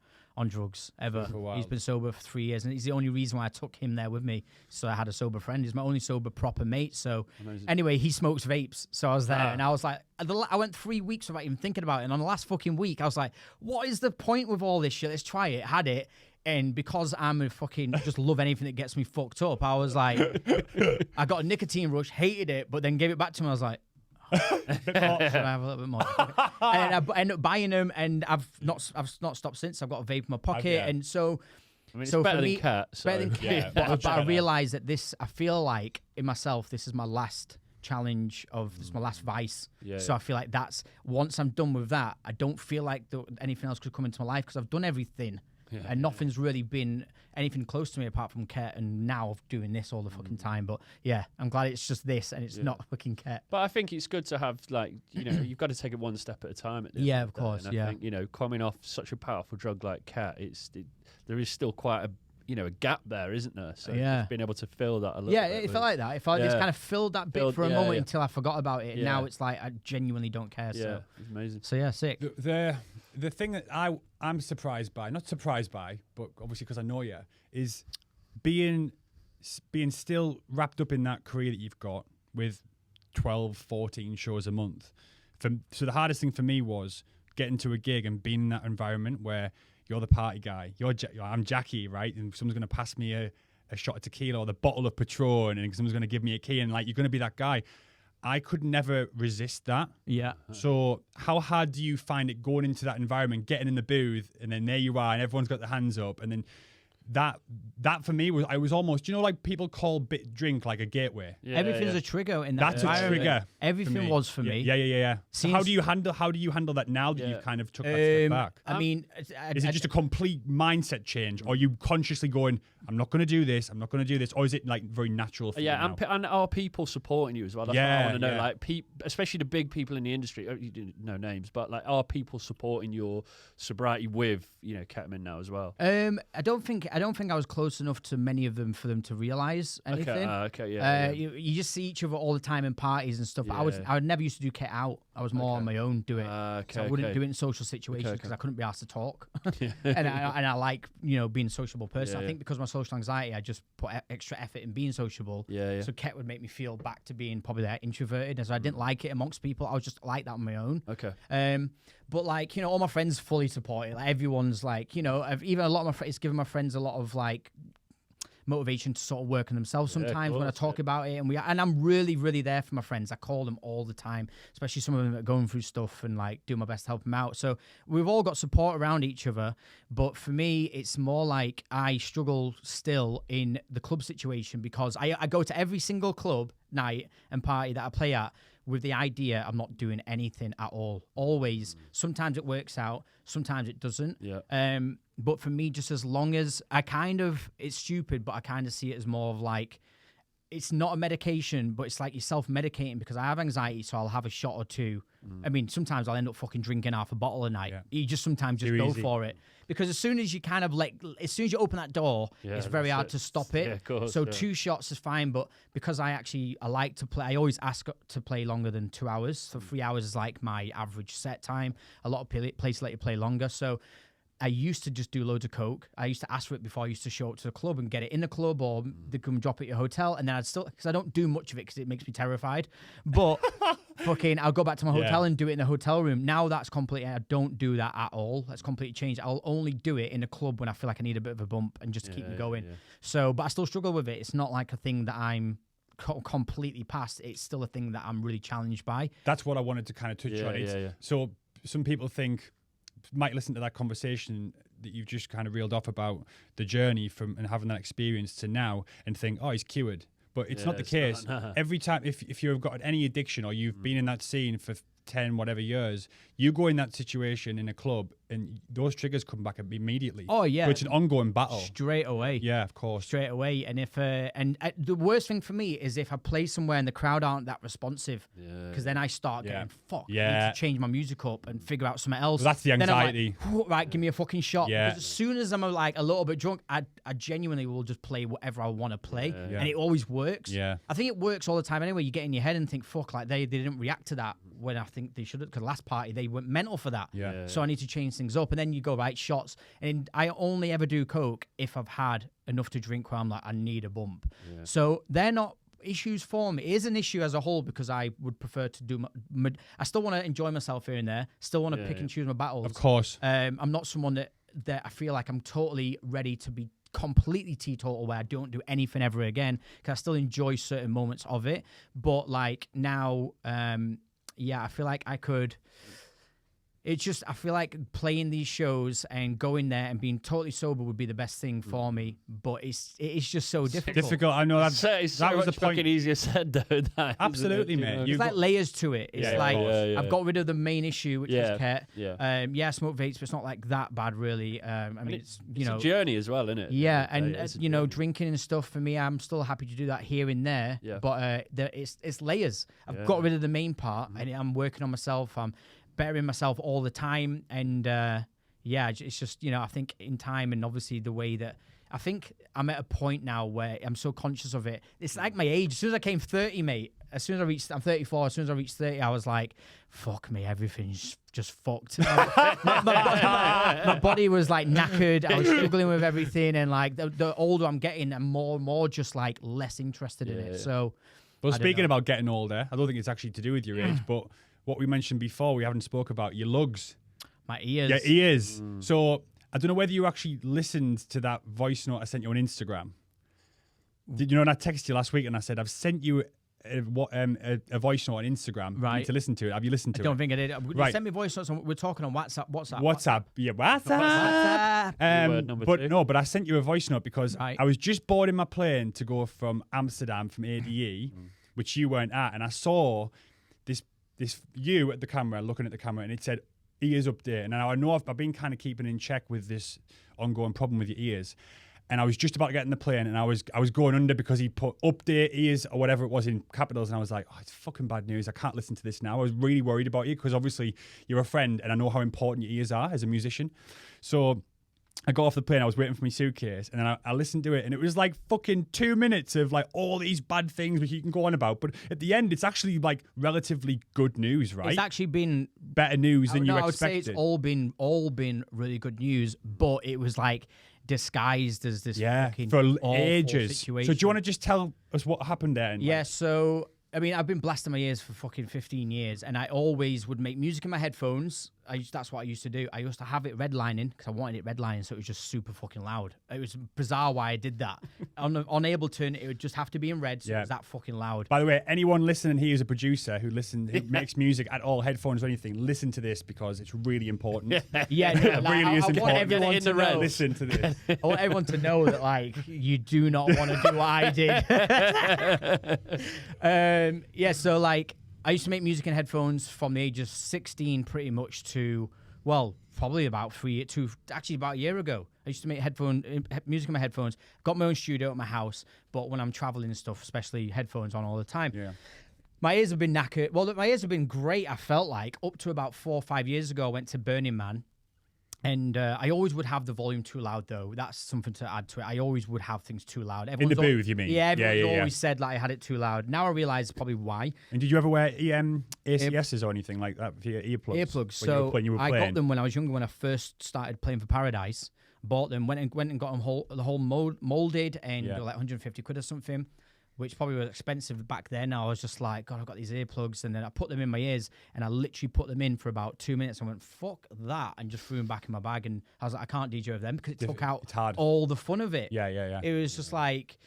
drugs ever. He's been sober for 3 years, and he's the only reason why I took him there with me. So I had a sober friend. He's my only sober proper mate. So anyway, he smokes vapes. So I was there, and I was like, I went 3 weeks without even thinking about it. And on the last fucking week, I was like, what is the point with all this shit? Let's try it. Had it. And because I'm a fucking just love anything that gets me fucked up, I was like, I got a nicotine rush, hated it, but then gave it back to him. I was like, should I have a little bit more? And I ended up buying them, and I've not stopped since. I've got a vape in my pocket, and so. I mean, it's better than cat. So. Better than cat. But I realised that I feel like in myself, this is my last challenge this is my last vice. So I feel like that's, once I'm done with that, I don't feel like anything else could come into my life, because I've done everything. And nothing's really been anything close to me apart from Ket, and now doing this all the fucking time. But yeah, I'm glad it's just this and it's not fucking Ket. But I think it's good to have, like, you know, you've got to take it one step at a time. Of course. And I think, you know, coming off such a powerful drug like Ket, there is still quite a gap there, isn't there? So just being able to fill that a little bit. It felt like that. It felt just kind of filled that bit for a moment until I forgot about it. And now it's like I genuinely don't care. So it's amazing. So yeah, sick. The thing that I'm surprised by, not surprised by, but obviously because I know you, is being still wrapped up in that career that you've got with 12, 14 shows a month. So the hardest thing for me was getting to a gig and being in that environment where you're the party guy. I'm Jackie, right? And someone's going to pass me a shot of tequila or the bottle of Patron, and someone's going to give me a key, and like, you're going to be that guy. I could never resist that. Yeah. So how hard do you find it going into that environment, getting in the booth, and then there you are, and everyone's got their hands up, and then that for me was, I was almost, you know, like people call drink like a gateway. Everything's a trigger in that. That's a trigger. Everything was for me. Yeah. So how do you handle that now that you've kind of took that step back? I mean, is it just a complete mindset change, or are you consciously going, I'm not going to do this, or is it like very natural for you now? And are people supporting you as well? That's what I want to know. Like, especially the big people in the industry. You didn't know names, but like, are people supporting your sobriety with, you know, ketamine now as well? I don't think don't think I was close enough to many of them for them to realize anything. Okay, yeah. You just see each other all the time in parties and stuff. Yeah. I would never used to do Ket out. I was more on my own do it. So I wouldn't do it in social situations because I couldn't be asked to talk. and I like being a sociable person. I think because of my social anxiety, I just put extra effort in being sociable. Yeah. So Ket would make me feel back to being probably that introverted. And so I didn't like it amongst people. I was just like that on my own. Okay. But like all my friends fully support it. Like everyone's like even a lot of my friends, it's given my friends a lot of like motivation to sort of work on themselves sometimes when I talk about it, and I'm really, really there for my friends. I call them all the time, especially some of them that are going through stuff, and like do my best to help them out. So we've all got support around each other, but for me it's more like I struggle still in the club situation because I go to every single club night and party that I play at with the idea I'm not doing anything at all. Always. Sometimes it works out, sometimes it doesn't. But for me, just as long as it's stupid, but I kind of see it as more of like, it's not a medication, but it's like you're self-medicating because I have anxiety, so I'll have a shot or two. I mean, sometimes I'll end up fucking drinking half a bottle a night. You just sometimes just go for it. Because as soon as you as soon as you open that door, it's very hard to stop it. Yeah, of course, so 2 shots is fine, but because I like to play, I always ask to play longer than 2 hours. So 3 hours is like my average set time. A lot of places let you play longer. So I used to just do loads of coke. I used to ask for it before I used to show up to the club and get it in the club, or they come drop it at your hotel. And then I'd still, because I don't do much of it because it makes me terrified. But I'll go back to my hotel and do it in the hotel room. Now that's completely, I don't do that at all. That's completely changed. I'll only do it in a club when I feel like I need a bit of a bump and just to keep me going. So, but I still struggle with it. It's not like a thing that I'm completely past. It's still a thing that I'm really challenged by. That's what I wanted to kind of touch on. So some people might listen to that conversation that you've just kind of reeled off about the journey from and having that experience to now and think, oh, he's cured. But it's not the case. Every time, if you've got any addiction or you've been in that scene for 10 whatever years, you go in that situation in a club and those triggers come back immediately. Oh yeah, so it's an ongoing battle straight away. Yeah, of course, straight away. And if the worst thing for me is if I play somewhere and the crowd aren't that responsive, because then I start getting fucked. I need to change my music up and figure out something else. Well, that's the anxiety. Then I'm like, right, give me a fucking shot. Because as soon as I'm like a little bit drunk, I genuinely will just play whatever I want to play, and it always works. I think it works all the time anyway. You get in your head and think, fuck, like they didn't react to that when I think they should have. Because last party they went mental for that. So I need to change things up, and then you go right shots. And I only ever do coke if I've had enough to drink where I'm like, I need a bump. So they're not issues for me. It is an issue as a whole because I would prefer to do I still want to enjoy myself here and there, still want to pick and choose my battles, of course. I'm not someone that I feel like I'm totally ready to be completely teetotal where I don't do anything ever again, because I still enjoy certain moments of it. But like now, I feel like I could. It's just, I feel like playing these shows and going there and being totally sober would be the best thing for me, but it's just so difficult. I know that that was the point. Fucking easier said though. That, absolutely, mate. There's like layers to it. It's I've got rid of the main issue, which is Ket. I smoke vapes, but it's not like that bad, really. I mean, it's a journey as well, isn't it? Yeah, and drinking and stuff for me, I'm still happy to do that here and there. But it's layers. I've got rid of the main part, and I'm working on myself. I'm bettering myself all the time, and it's just I think in time, and obviously the way that I think I'm at a point now where I'm so conscious of it. It's like my age. As soon as I came 30, mate, I'm 34, as soon as I reached 30, I was like, fuck me, everything's just fucked. My body was like knackered. I was struggling with everything, and like the older I'm getting, I'm more and more just like less interested in it. So, well, speaking about getting older, I don't think it's actually to do with your age, but what we mentioned before, we haven't spoke about your lugs. My ears. Your ears. So I don't know whether you actually listened to that voice note I sent you on Instagram. Did you know when I texted you last week and I said, I've sent you a voice note on Instagram. Right. You need to listen to it. Have you listened to it? I don't think I did. Right. Send me voice notes. We're talking on WhatsApp. WhatsApp. Yeah, WhatsApp. But I sent you a voice note because I was just boarding my plane to go from Amsterdam, from ADE, which you weren't at. And I saw this you at the camera, looking at the camera, and it said ears update. And now I know I've been kind of keeping in check with this ongoing problem with your ears. And I was just about to get in the plane, and I was going under because he put update ears or whatever it was in capitals, and I was like, oh, it's fucking bad news. I can't listen to this now. I was really worried about you because obviously you're a friend, and I know how important your ears are as a musician. So I got off the plane, I was waiting for my suitcase, and then I listened to it, and it was like fucking 2 minutes of like all these bad things which you can go on about. But at the end, it's actually like relatively good news, right? It's actually been better news than you I would expected. say it's all been really good news, but it was like disguised as this fucking for awful ages. situation. So do you want to just tell us what happened there? And, Yeah, so I mean, I've been blasting my ears for fucking 15 years, and I always would make music in my headphones. That's what I used to do. I used to have it redlining because I wanted it redlining, so it was just super fucking loud. It was bizarre why I did that. on Ableton, it would just have to be in red, so it was that fucking loud. By the way, anyone listening here who's a producer who makes music at all, headphones or anything, listen to this because it's really important. Yeah, It really is I want important. everyone to know. Listen to this. I want everyone to know that, like, you do not want to do what I did. Yeah, so, like, I used to make music in headphones from the age of 16 pretty much to, well, probably about about a year ago. I used to make music in my headphones. Got my own studio at my house, but when I'm traveling and stuff, especially headphones on all the time. Yeah. My ears have been knackered. Well, my ears have been great, I felt like. Up to about 4 or 5 years ago, I went to Burning Man. And I always would have the volume too loud, though. That's something to add to it. I always would have things too loud. In the booth, you mean? Yeah, everyone's always said like I had it too loud. Now I realise probably why. And did you ever wear ACSs or anything like that for your earplugs? Earplugs. So I got them when I was younger, when I first started playing for Paradise. Bought them, went and got them the whole molded, and they were like 150 quid or something, which probably was expensive back then. I was just like, God, I've got these earplugs. And then I put them in my ears, and I literally put them in for about 2 minutes and went, fuck that, and just threw them back in my bag. And I was like, I can't DJ with them because it took out all the fun of it. Yeah. It was just like,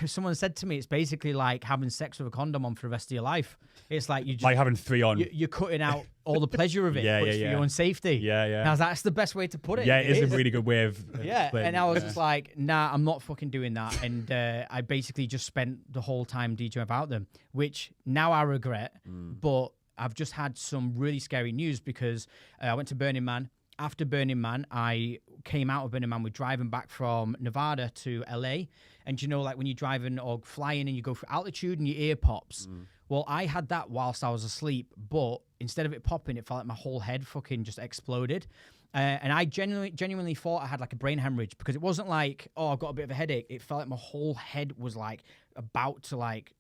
someone said to me, it's basically like having sex with a condom on for the rest of your life. It's like you just like having 3 on. You're cutting out all the pleasure of it, Yeah, but it's for your own safety. Yeah. And I was like, that's the best way to put it. Yeah, it is a really good way of and I was just like, nah, I'm not fucking doing that. And I basically just spent the whole time DJing without them, which now I regret. But I've just had some really scary news because I went to Burning Man. After Burning Man, I came out of Burning Man. We're driving back from Nevada to LA. And you know, like when you're driving or flying and you go for altitude and your ear pops. Well, I had that whilst I was asleep, but instead of it popping, it felt like my whole head fucking just exploded. And I genuinely thought I had like a brain hemorrhage because it wasn't like, oh, I've got a bit of a headache. It felt like my whole head was like about to like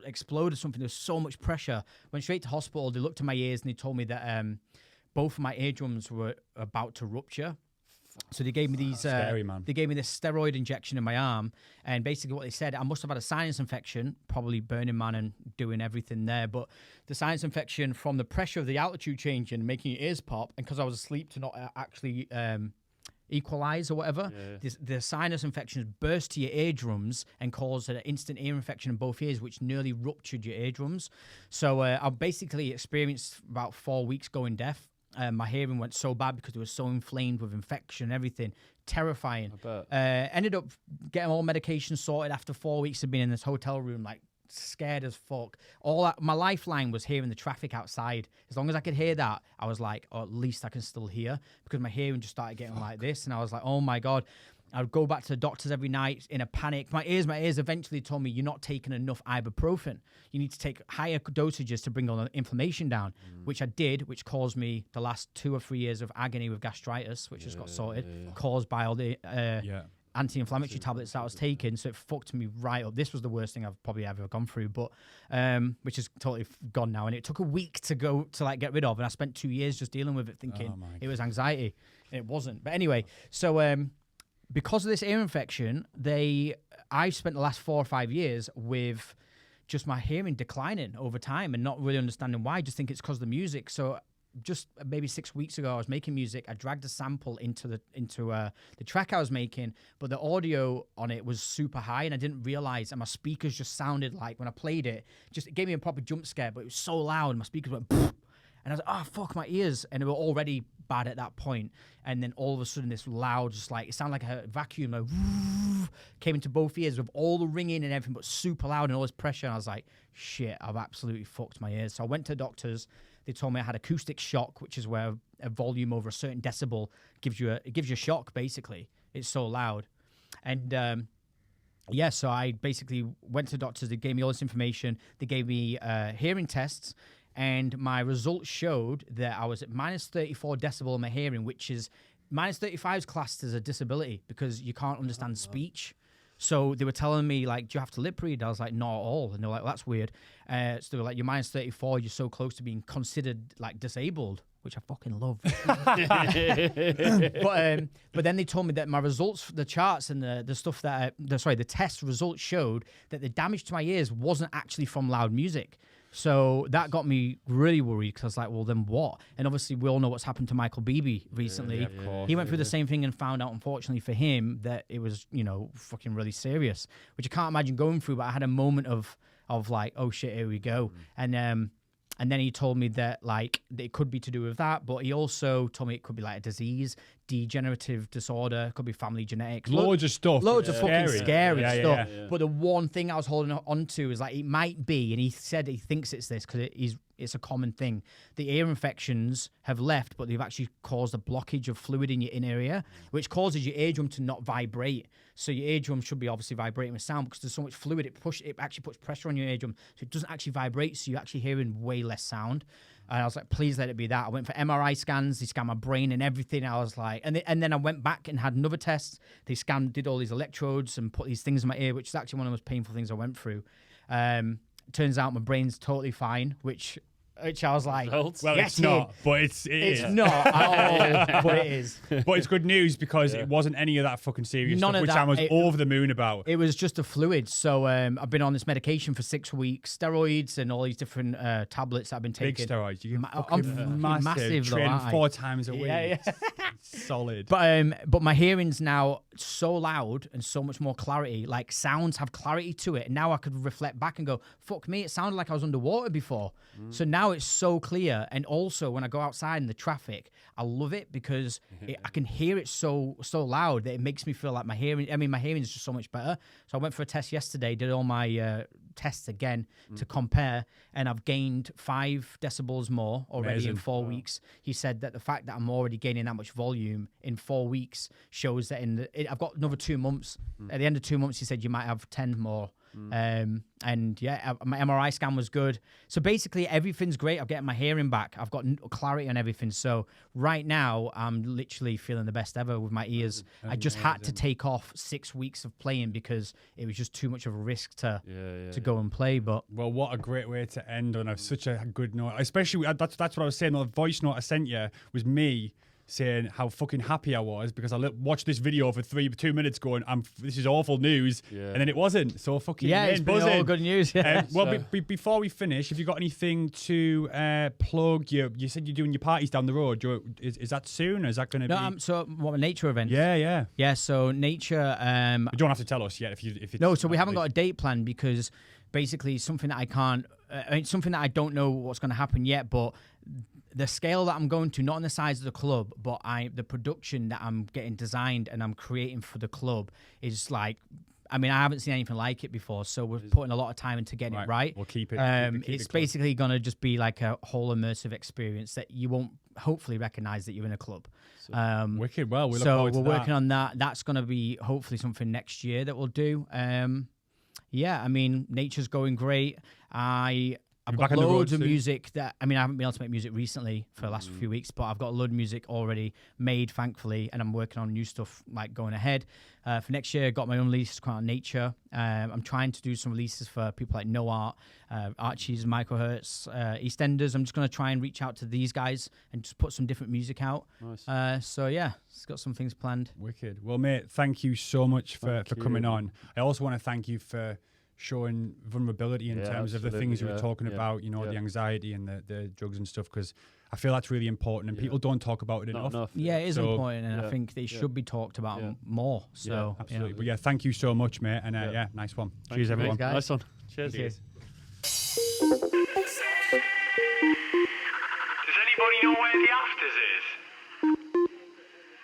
explode or something. There was so much pressure. Went straight to hospital. They looked at my ears and they told me that both of my eardrums were about to rupture. So they gave me these. Scary, man. They gave me this steroid injection in my arm, and basically what they said, I must have had a sinus infection, probably Burning Man and doing everything there. But the sinus infection from the pressure of the altitude changing, making your ears pop, and because I was asleep to not actually equalize or whatever, the sinus infections burst to your eardrums and caused an instant ear infection in both ears, which nearly ruptured your eardrums. So I basically experienced about 4 weeks going deaf. My hearing went so bad because it was so inflamed with infection and everything. Terrifying. Ended up getting all medication sorted after 4 weeks of being in this hotel room, like scared as fuck. My lifeline was hearing the traffic outside. As long as I could hear that, I was like, oh, at least I can still hear, because my hearing just started getting like this. And I was like, oh my God. I would go back to the doctors every night in a panic. My ears eventually told me, you're not taking enough ibuprofen. You need to take higher dosages to bring all the inflammation down, which I did, which caused me the last 2 or 3 years of agony with gastritis, which just got sorted, caused by all the anti-inflammatory tablets that I was taking. So it fucked me right up. This was the worst thing I've probably ever gone through, but which is totally gone now. And it took a week to get rid of. And I spent 2 years just dealing with it, thinking it was anxiety. And it wasn't. But anyway, so because of this ear infection, I've spent the last 4 or 5 years with just my hearing declining over time and not really understanding why. I just think it's because of the music. So just maybe 6 weeks ago, I was making music. I dragged a sample into the track I was making, but the audio on it was super high, and I didn't realize. And my speakers just sounded like, when I played it, it gave me a proper jump scare. But it was so loud, and my speakers went, pfft, and I was like, oh fuck, my ears, and they were already bad at that point. And then all of a sudden, this loud, just like, it sounded like a vacuum, like, came into both ears with all the ringing and everything, but super loud and all this pressure. And I was like, shit, I've absolutely fucked my ears. So I went to doctors. They told me I had acoustic shock, which is where a volume over a certain decibel gives you a shock, basically. It's so loud. And so I basically went to doctors. They gave me all this information. They gave me hearing tests. And my results showed that I was at minus 34 decibel in my hearing, which is minus 35 is classed as a disability because you can't understand speech. So they were telling me, like, do you have to lip read? I was like, not at all. And they were like, well, that's weird. So they were like, you're minus 34, you're so close to being considered, like, disabled, which I fucking love. But then they told me that my results, the charts and the stuff that, the test results showed that the damage to my ears wasn't actually from loud music. So that got me really worried because I was like, well, then what? And obviously, we all know what's happened to Michael Beebe recently. Yeah, of course. He went through the same thing and found out, unfortunately for him, that it was, fucking really serious, which I can't imagine going through. But I had a moment of like, oh shit, here we go. And then he told me that like it could be to do with that, but he also told me it could be like a disease, degenerative disorder, could be family genetics, loads of stuff, loads of fucking scary stuff. Yeah. But the one thing I was holding on to is like it might be, and he said he thinks it's this because it's a common thing. The ear infections have left, but they've actually caused a blockage of fluid in your inner ear, which causes your eardrum to not vibrate. So your eardrum should be obviously vibrating with sound because there's so much fluid. It actually puts pressure on your eardrum, so it doesn't actually vibrate. So you're actually hearing way less sound. And I was like, please let it be that. I went for MRI scans. They scanned my brain and everything. I was like, and then I went back and had another test. They did all these electrodes and put these things in my ear, which is actually one of the most painful things I went through. Turns out my brain's totally fine, which I was like, Well, yes, it's not, but it is. It's not at all, but it is. But it's good news because it wasn't any of that fucking serious None stuff, of which that. I was over the moon about. It was just a fluid. So I've been on this medication for 6 weeks, steroids and all these different tablets I've been Big taking. steroids. You can I'm fucking massive. though, Train aren't I? 4 times a week. Yeah. Solid. But my hearing's now so loud and so much more clarity. Like sounds have clarity to it. And now I could reflect back and go, fuck me, it sounded like I was underwater before. So now it's so clear. And also when I go outside in the traffic, I love it because I can hear it so loud that it makes me feel like my hearing is just so much better. So I went for a test yesterday, did all my tests again to compare, and I've gained 5 decibels more already in 4 weeks. He said that the fact that I'm already gaining that much volume in 4 weeks shows that I've got another 2 months. At the end of 2 months, he said you might have 10 more. And yeah, my MRI scan was good. So basically everything's great. I'm getting my hearing back. I've got clarity on everything. So right now I'm literally feeling the best ever with my ears. I just had to take off 6 weeks of playing because it was just too much of a risk to go and play. But well, what a great way to end on such a good note. Especially that's what I was saying. The voice note I sent you was me saying how fucking happy I was because I watched this video for 2 minutes going, this is awful news, and then it wasn't. So fucking it's been all good news. Well, before we finish, have you got anything to plug? You said you're doing your parties down the road. Is that soon? Or is that going to be? So what a nature event? Yeah. So nature. You don't have to tell us yet if it's no. So we haven't got a date planned because basically something that I can't. It's something that I don't know what's going to happen yet, but. The scale that I'm going to, not on the size of the club, but the production that I'm getting designed and I'm creating for the club is like, I haven't seen anything like it before. So we're putting a lot of time into getting it right. We'll keep it. It's basically going to just be like a whole immersive experience that you won't hopefully recognize that you're in a club. Wicked. Well, we look forward to that. So we're working on that. That's going to be hopefully something next year that we'll do. Nature's going great. I've got loads of music that, I haven't been able to make music recently for the last few weeks, but I've got a load of music already made, thankfully, and I'm working on new stuff like going ahead. For next year, I got my own release called Nature. I'm trying to do some releases for people like No Art, Archie's, Microhertz, EastEnders. I'm just going to try and reach out to these guys and just put some different music out. Nice. So yeah, it's got some things planned. Wicked. Well, mate, thank you so much for coming on. I also want to thank you for showing vulnerability in terms of the things you were talking about, the anxiety and the drugs and stuff, because I feel that's really important and people don't talk about it enough. Yeah, it is important, and I think they should be talked about more. So absolutely. But yeah, thank you so much, mate, and nice one. Cheers, everyone. Nice one. Cheers. Cheers.